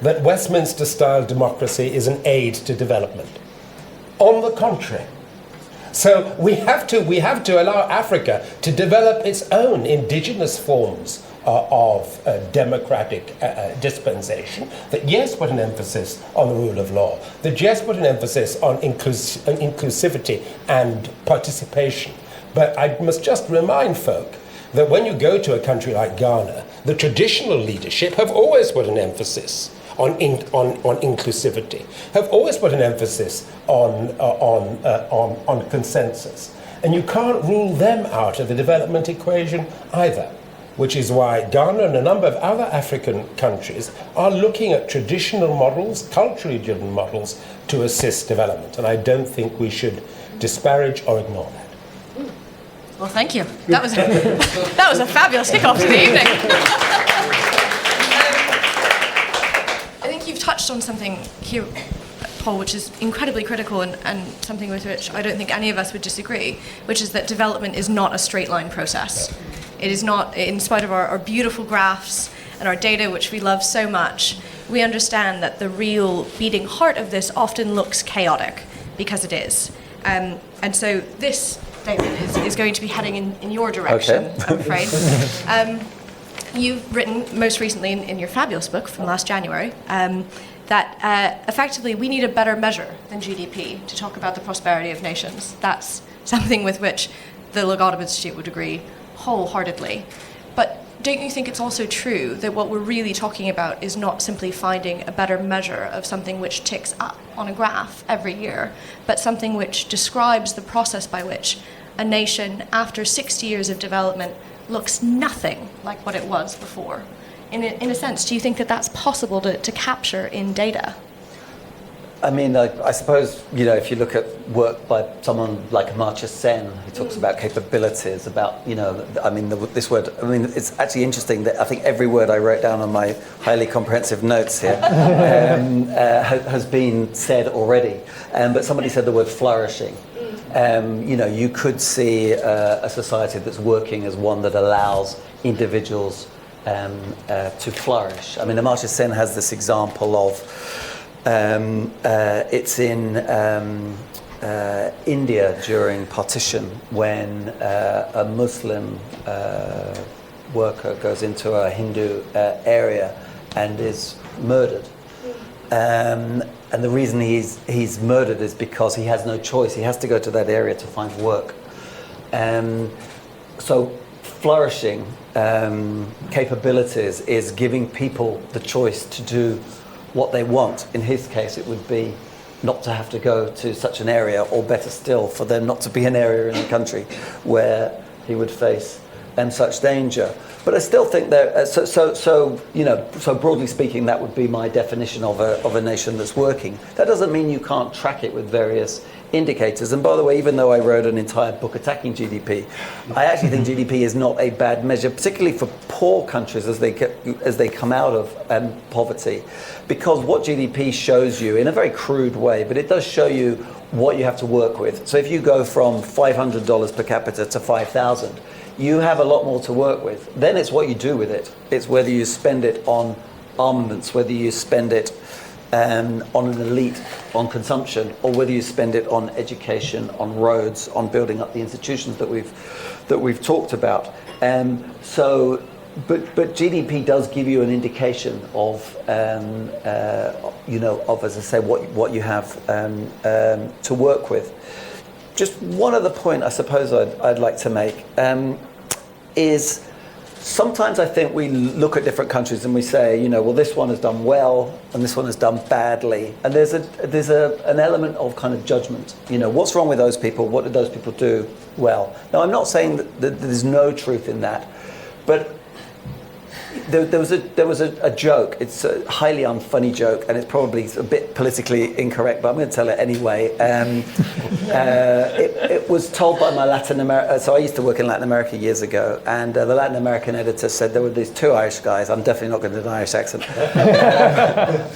that Westminster-style democracy is an aid to development. On the contrary. So we have to allow Africa to develop its own indigenous forms of democratic dispensation that, yes, put an emphasis on the rule of law, that, yes, put an emphasis on inclusivity and participation. But I must just remind folk that when you go to a country like Ghana, the traditional leadership have always put an emphasis on inclusivity, have always put an emphasis on consensus. And you can't rule them out of the development equation either, which is why Ghana and a number of other African countries are looking at traditional models, culturally driven models, to assist development. And I don't think we should disparage or ignore that. Well, thank you. That was a fabulous kickoff to the evening. I think you've touched on something here, Paul, which is incredibly critical and something with which I don't think any of us would disagree, which is that development is not a straight line process. It is not, in spite of our beautiful graphs and our data, which we love so much, we understand that the real beating heart of this often looks chaotic, because it is. And so this, David, is going to be heading in your direction, okay. I'm afraid. You've written most recently in your fabulous book from last January that effectively we need a better measure than GDP to talk about the prosperity of nations. That's something with which the Ligado Institute would agree wholeheartedly. But don't you think it's also true that what we're really talking about is not simply finding a better measure of something which ticks up on a graph every year, but something which describes the process by which a nation, after 60 years of development, looks nothing like what it was before? In a sense, do you think that that's possible to capture in data? I mean, I suppose, if you look at work by someone like Amartya Sen, who talks about capabilities, about, this word, it's actually interesting that I think every word I wrote down on my highly comprehensive notes here has been said already. But somebody said the word flourishing. You could see a society that's working as one that allows individuals to flourish. I mean, Amartya Sen has this example of, it's in India during partition when a Muslim worker goes into a Hindu area and is murdered. And the reason he's murdered is because he has no choice. He has to go to that area to find work. So flourishing capabilities is giving people the choice to do what they want. In his case, it would be not to have to go to such an area, or better still, for there not to be an area in the country where he would face such danger. But I still think that, so broadly speaking, that would be my definition of a nation that's working. That doesn't mean you can't track it with various indicators. And by the way, even though I wrote an entire book attacking GDP, I actually think GDP is not a bad measure, particularly for poor countries as they come out of poverty, because what GDP shows you, in a very crude way, but it does show you what you have to work with. So if you go from $500 per capita to 5,000, you have a lot more to work with. Then it's what you do with it. It's whether you spend it on armaments, whether you spend it on an elite, on consumption, or whether you spend it on education, on roads, on building up the institutions that we've talked about. But GDP does give you an indication of as I say, what you have to work with. Just one other point I suppose I'd like to make is sometimes I think we look at different countries and we say, well, this one has done well and this one has done badly. And there's an element of kind of judgment. What's wrong with those people? What did those people do well? Now, I'm not saying that there's no truth in that, but there was a joke. It's a highly unfunny joke, and it's probably a bit politically incorrect, but I'm going to tell it anyway. It was told by my Latin America. So I used to work in Latin America years ago, and the Latin American editor said there were these two Irish guys. I'm definitely not going to do an Irish accent.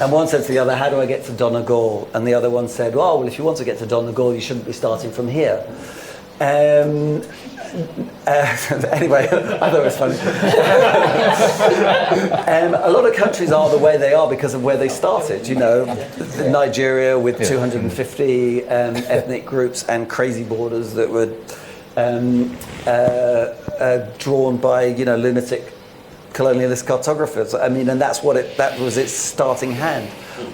And one said to the other, "How do I get to Donegal?" And the other one said, "Well, if you want to get to Donegal, you shouldn't be starting from here." Anyway, I thought it was funny. A lot of countries are the way they are because of where they started. Nigeria with 250 ethnic groups and crazy borders that were drawn by lunatic colonialist cartographers. And that was its starting hand.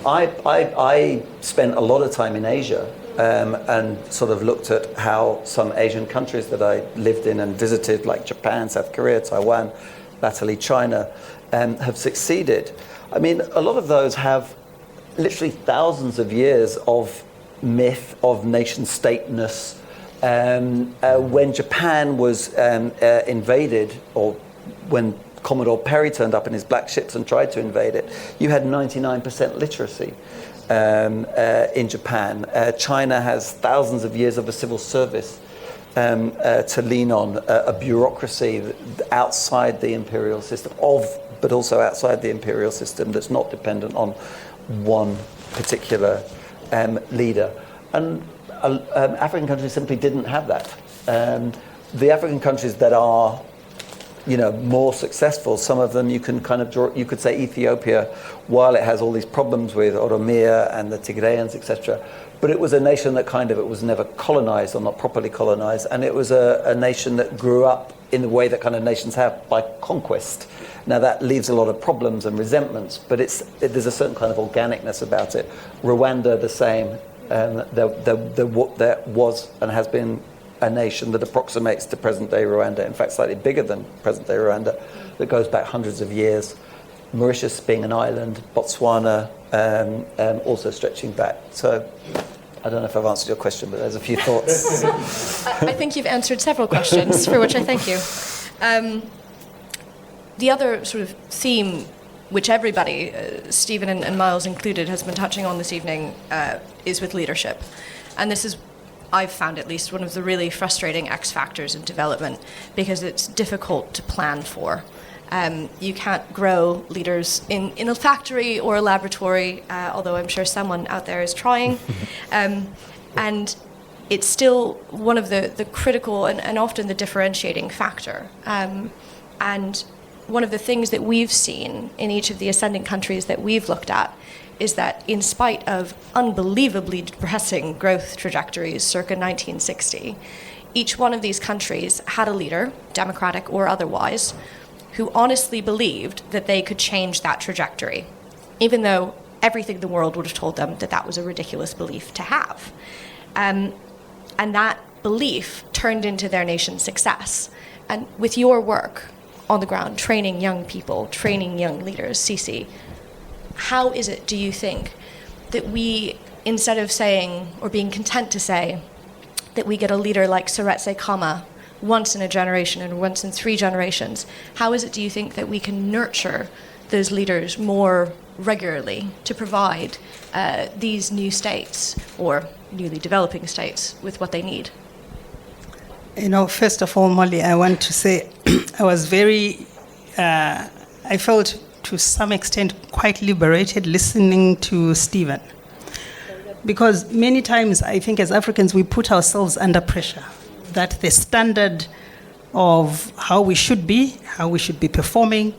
I spent a lot of time in Asia. And sort of looked at how some Asian countries that I lived in and visited, like Japan, South Korea, Taiwan, latterly China, have succeeded. I mean, a lot of those have literally thousands of years of myth, of nation-stateness. When Japan was invaded, or when Commodore Perry turned up in his black ships and tried to invade it, you had 99% literacy in Japan. China has thousands of years of a civil service to lean on, a bureaucracy outside the imperial system, but also outside the imperial system, that's not dependent on one particular leader. And African countries simply didn't have that. The African countries that are, more successful, some of them you can kind of draw, you could say Ethiopia, while it has all these problems with Oromia and the Tigrayans, etc., but it was a nation that it was never colonized, or not properly colonized, and it was a nation that grew up in the way that kind of nations have, by conquest. Now that leaves a lot of problems and resentments, but there's a certain kind of organicness about it. Rwanda, the same. There was and has been a nation that approximates to present-day Rwanda, in fact slightly bigger than present-day Rwanda, that goes back hundreds of years. Mauritius being an island, Botswana also stretching back. So I don't know if I've answered your question, but there's a few thoughts. I think you've answered several questions, for which I thank you. The other sort of theme, which everybody, Stephen and Myles included, has been touching on this evening, is with leadership. And this is, I've found at least, one of the really frustrating X factors in development, because it's difficult to plan for. You can't grow leaders in a factory or a laboratory, although I'm sure someone out there is trying. And it's still one of the critical and often the differentiating factor. And one of the things that we've seen in each of the ascending countries that we've looked at is that in spite of unbelievably depressing growth trajectories circa 1960, each one of these countries had a leader, democratic or otherwise, who honestly believed that they could change that trajectory, even though everything in the world would have told them that that was a ridiculous belief to have. And that belief turned into their nation's success. And with your work on the ground, training young people, training young leaders, Tsitsi, how is it, do you think, that we, instead of saying, or being content to say, that we get a leader like Seretse Khama once in a generation and once in 3 generations, how is it, do you think, that we can nurture those leaders more regularly to provide these new states, or newly developing states, with what they need? First of all, Molly, I want to say I was I felt to some extent quite liberated listening to Stephen. Because many times I think as Africans we put ourselves under pressure, that the standard of how we should be performing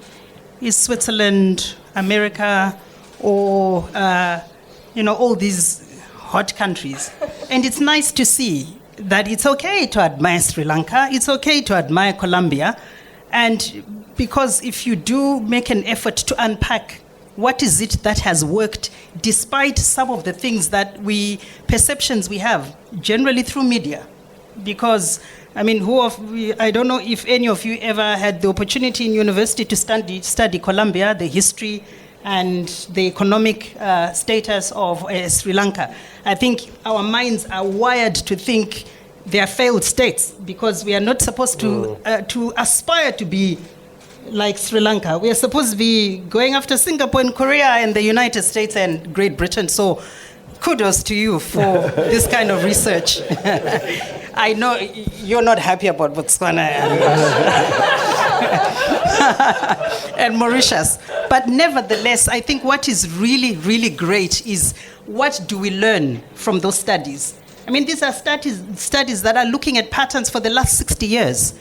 is Switzerland, America, or all these hot countries. And it's nice to see that it's okay to admire Sri Lanka, it's okay to admire Colombia, and because if you do make an effort to unpack what is it that has worked despite some of the things perceptions we have, generally through media. Because, I don't know if any of you ever had the opportunity in university to study Colombia, the history and the economic status of Sri Lanka. I think our minds are wired to think they are failed states, because we are not supposed to aspire to be like Sri Lanka. We are supposed to be going after Singapore and Korea and the United States and Great Britain. So kudos to you for this kind of research. I know you're not happy about Botswana and Mauritius. But nevertheless, I think what is really, really great is, what do we learn from those studies? These are studies that are looking at patterns for the last 60 years.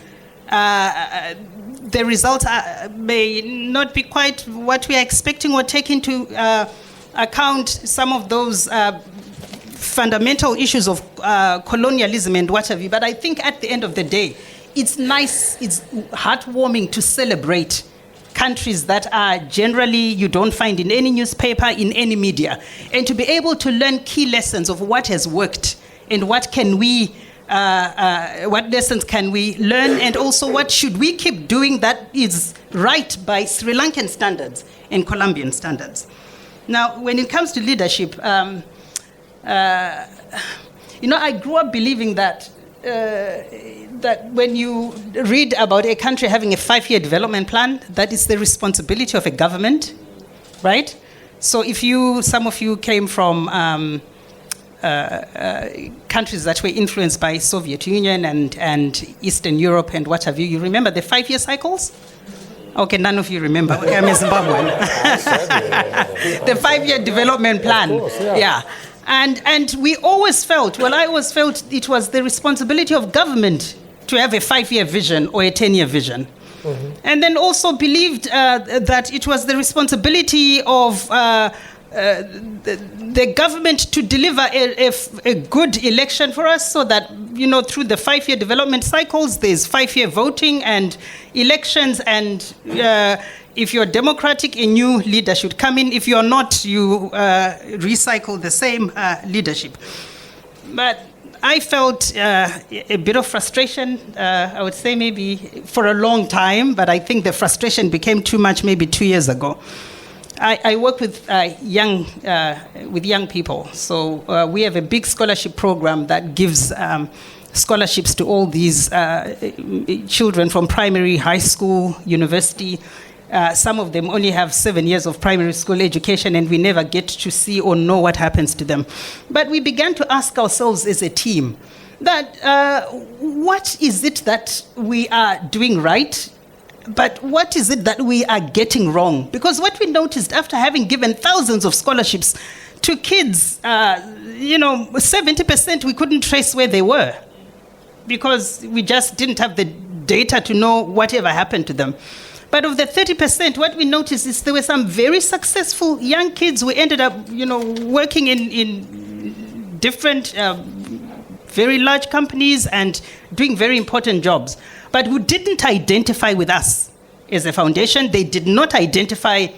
The results may not be quite what we are expecting, or take into account some of those fundamental issues of colonialism and what have you. But I think at the end of the day, it's nice, it's heartwarming to celebrate countries that are generally you don't find in any newspaper, in any media, and to be able to learn key lessons of what has worked and what can we what lessons can we learn, and also what should we keep doing that is right by Sri Lankan standards and Colombian standards. Now, when it comes to leadership, I grew up believing that when you read about a country having a 5-year development plan, that is the responsibility of a government, right? So if some of you came from countries that were influenced by Soviet Union and Eastern Europe and what have you, you remember the 5-year cycles? Okay, none of you remember. Okay, I'm a Zimbabwean. The 5-year development plan. Of course, yeah. And we always felt, I always felt it was the responsibility of government to have a 5-year vision or a 10-year vision. Mm-hmm. And then also believed that it was the responsibility of the government to deliver a good election for us, so that, through the 5-year development cycles, there's 5-year voting and elections, and if you're democratic, a new leader should come in. If you're not, you recycle the same leadership. But I felt a bit of frustration, I would say maybe for a long time, but I think the frustration became too much maybe 2 years ago. I work with young people. So we have a big scholarship program that gives scholarships to all these children from primary, high school, university. Some of them only have 7 years of primary school education, and we never get to see or know what happens to them. But we began to ask ourselves as a team that what is it that we are doing right, but what is it that we are getting wrong? Because what we noticed after having given thousands of scholarships to kids, 70% we couldn't trace where they were, because we just didn't have the data to know whatever happened to them. But of the 30%, what we noticed is there were some very successful young kids who ended up, working in different, very large companies and doing very important jobs, but who didn't identify with us as a foundation. They did not identify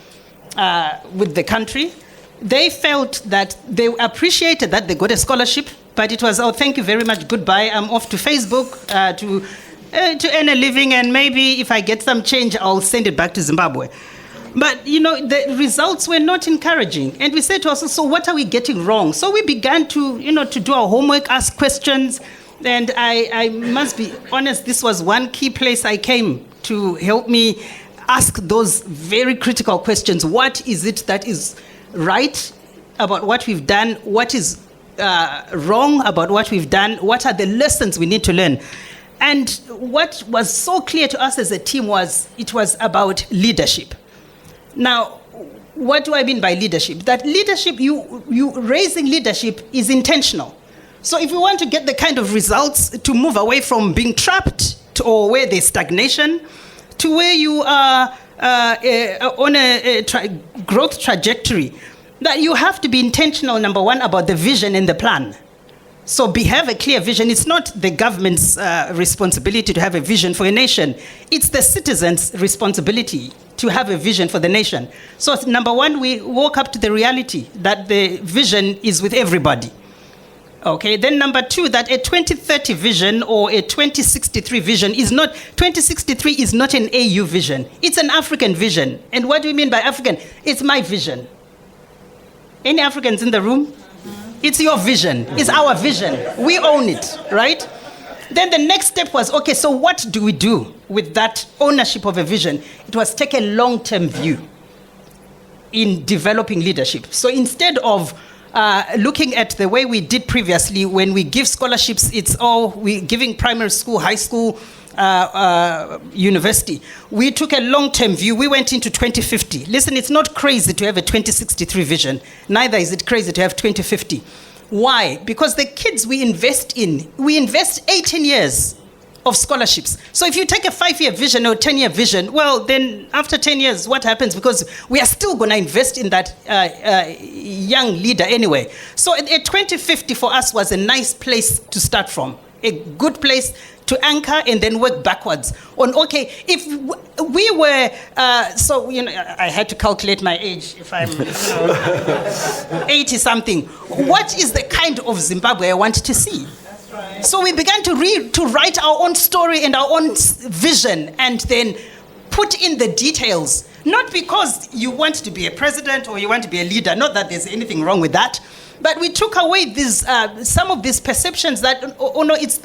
with the country. They felt that they appreciated that they got a scholarship, but it was, thank you very much, goodbye, I'm off to Facebook to earn a living, and maybe if I get some change, I'll send it back to Zimbabwe. But, the results were not encouraging. And we said to ourselves, so what are we getting wrong? So we began to do our homework, ask questions. And I must be honest, this was one key place I came to help me ask those very critical questions. What is it that is right about what we've done? What is wrong about what we've done? What are the lessons we need to learn? And what was so clear to us as a team was it was about leadership. Now, what do I mean by leadership? That leadership, you raising leadership is intentional. So if you want to get the kind of results to move away from being trapped or where there's stagnation to where you are on a growth trajectory, that you have to be intentional, number one, about the vision and the plan. So have a clear vision. It's not the government's responsibility to have a vision for a nation. It's the citizens' responsibility to have a vision for the nation. So number one, we woke up to the reality that the vision is with everybody. Okay, then number two, that a 2030 vision or a 2063 vision is not, 2063 is not an AU vision. It's an African vision. And what do we mean by African? It's my vision. Any Africans in the room? It's your vision. It's our vision. We own it, right? Then the next step was, okay, so what do we do with that ownership of a vision? It was take a long-term view in developing leadership. So instead of looking at the way we did previously, when we give scholarships, it's all we giving primary school, high school, university. We took a long-term view. We went into 2050. Listen, it's not crazy to have a 2063 vision. Neither is it crazy to have 2050. Why? Because the kids we invest 18 years of scholarships. So if you take a 5-year vision or 10-year vision, well, then after 10 years, what happens? Because we are still going to invest in that young leader anyway. So a 2050 for us was a nice place to start from, a good place to anchor and then work backwards on, okay, if we were, I had to calculate my age if I'm 80 something. What is the kind of Zimbabwe I want to see? So we began to write our own story and our own vision, and then put in the details. Not because you want to be a president or you want to be a leader, not that there's anything wrong with that, but we took away these some of these perceptions that, no, it's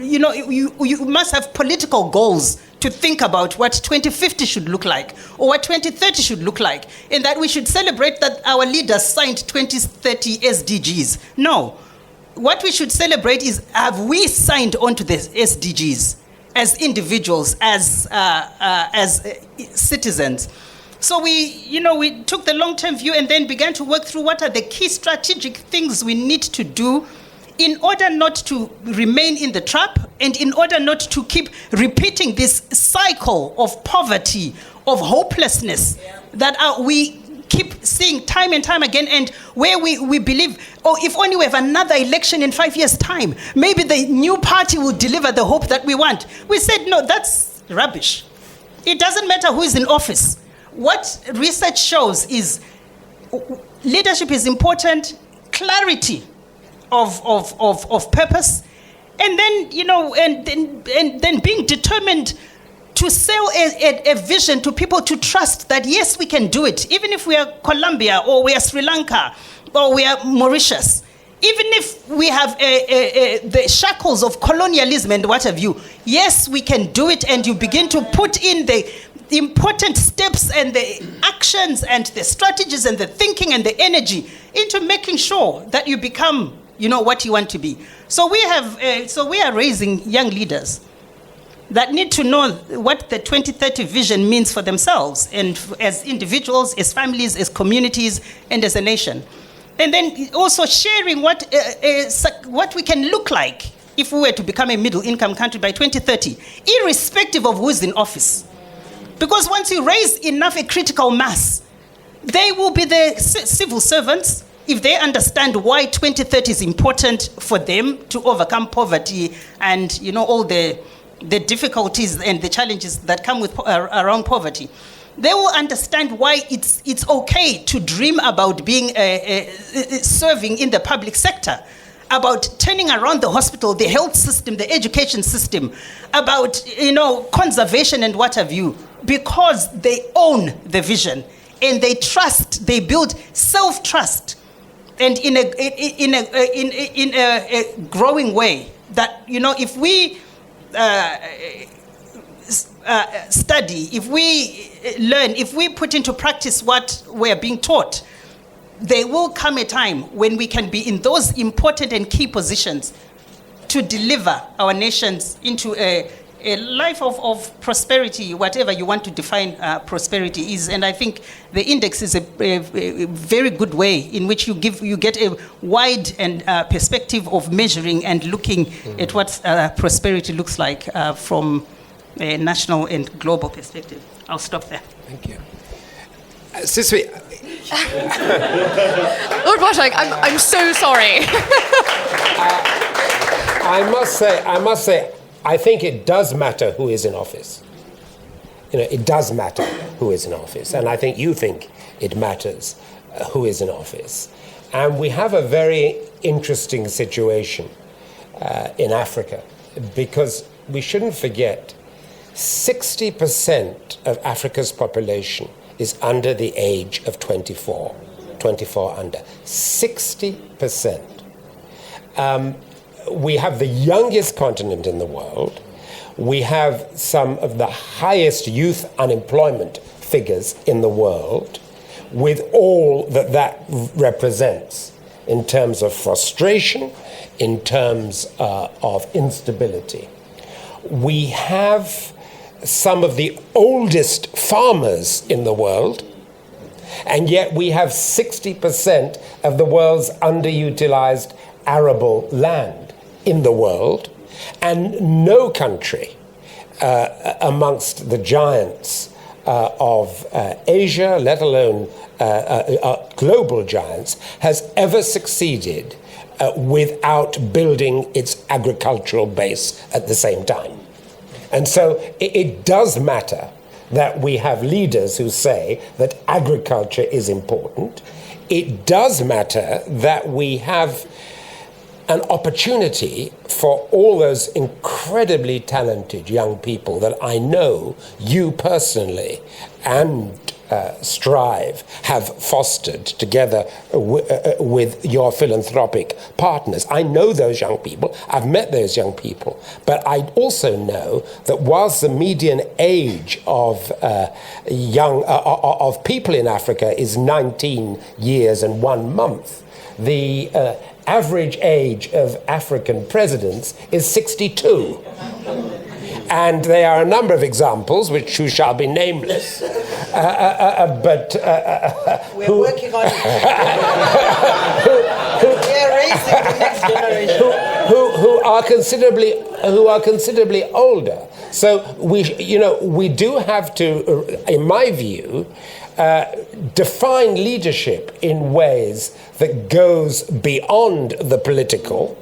you must have political goals to think about what 2050 should look like or what 2030 should look like, and that we should celebrate that our leaders signed 2030 SDGs. No, what we should celebrate is, have we signed on to the SDGs as individuals, as citizens? So we took the long-term view and then began to work through what are the key strategic things we need to do in order not to remain in the trap, and in order not to keep repeating this cycle of poverty, of hopelessness, that we keep seeing time and time again, and where we believe, if only we have another election in 5 years' time, maybe the new party will deliver the hope that we want. We said, no, that's rubbish. It doesn't matter who is in office. What research shows is leadership is important, clarity of purpose, and then and then being determined to sell a vision to people, to trust that yes, we can do it, even if we are Colombia or we are Sri Lanka or we are Mauritius, even if we have the shackles of colonialism and what have you. Yes, we can do it, and you begin to put in the important steps and the actions and the strategies and the thinking and the energy into making sure that you become what you want to be. So we are raising young leaders that need to know what the 2030 vision means for themselves, and as individuals, as families, as communities, and as a nation. And then also sharing what we can look like if we were to become a middle-income country by 2030, irrespective of who's in office. Because once you raise enough a critical mass, they will be the civil servants. If they understand why 2030 is important for them to overcome poverty and all the difficulties and the challenges that come with around poverty, they will understand why it's okay to dream about being serving in the public sector, about turning around the hospital, the health system, the education system, about conservation and what have you, because they own the vision and they trust, they build self-trust. And in a growing way, that if we study, if we learn, if we put into practice what we're being taught, there will come a time when we can be in those important and key positions to deliver our nations into a life of prosperity, whatever you want to define prosperity is. And I think the index is a very good way in which you get a wide and perspective of measuring and looking at what prosperity looks like from a national and global perspective. I'll stop there. Thank you. Tsitsi, Lord Boateng, I'm so sorry. I must say, I think it does matter who is in office. It does matter who is in office. And I think you think it matters who is in office. And we have a very interesting situation in Africa, because we shouldn't forget 60% of Africa's population is under the age of 24 under. 60%. We have the youngest continent in the world. We have some of the highest youth unemployment figures in the world, with all that represents in terms of frustration, in terms of instability. We have some of the oldest farmers in the world, and yet we have 60% of the world's underutilized arable land in the world, and no country amongst the giants of Asia, let alone global giants, has ever succeeded without building its agricultural base at the same time. And so it does matter that we have leaders who say that agriculture is important. It does matter that we have an opportunity for all those incredibly talented young people that I know you personally and Strive have fostered together with your philanthropic partners. I know those young people. I've met those young people. But I also know that whilst the median age of of people in Africa is 19 years and 1 month, the average age of African presidents is 62. And there are a number of examples, who shall be nameless, but we're working on it. We're raising the next generation. who are considerably older. So we do have to, in my view, define leadership in ways that goes beyond the political.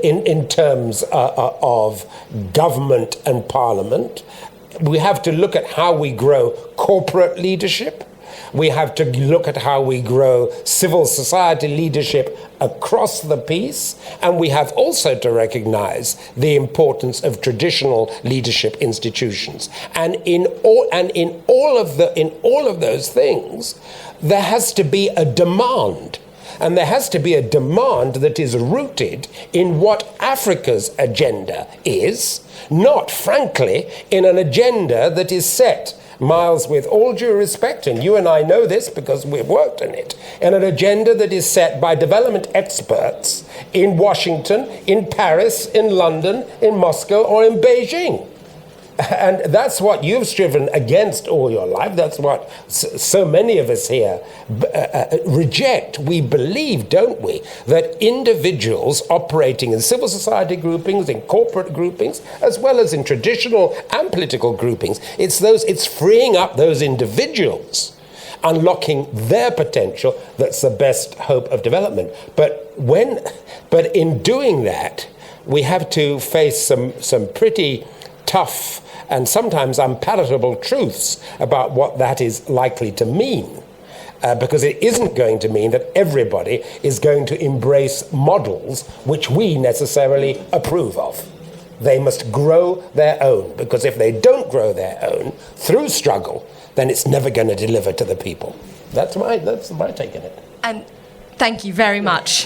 In terms of government and parliament. We have to look at how we grow corporate leadership. We have to look at how we grow civil society leadership across the piece. And we have also to recognize the importance of traditional leadership institutions. And in all of those things, there has to be a demand. And there has to be a demand that is rooted in what Africa's agenda is, not, frankly, in an agenda that is set, Myles, with all due respect, and you and I know this because we've worked on it, in an agenda that is set by development experts in Washington, in Paris, in London, in Moscow, or in Beijing. And that's what you've striven against all your life. That's what so many of us here reject. We believe, don't we, that individuals operating in civil society groupings, in corporate groupings, as well as in traditional and political groupings, it's freeing up those individuals, unlocking their potential, that's the best hope of development. But in doing that, we have to face some pretty tough and sometimes unpalatable truths about what that is likely to mean. Because it isn't going to mean that everybody is going to embrace models which we necessarily approve of. They must grow their own, because if they don't grow their own through struggle, then it's never going to deliver to the people. That's my take on it. And thank you very much.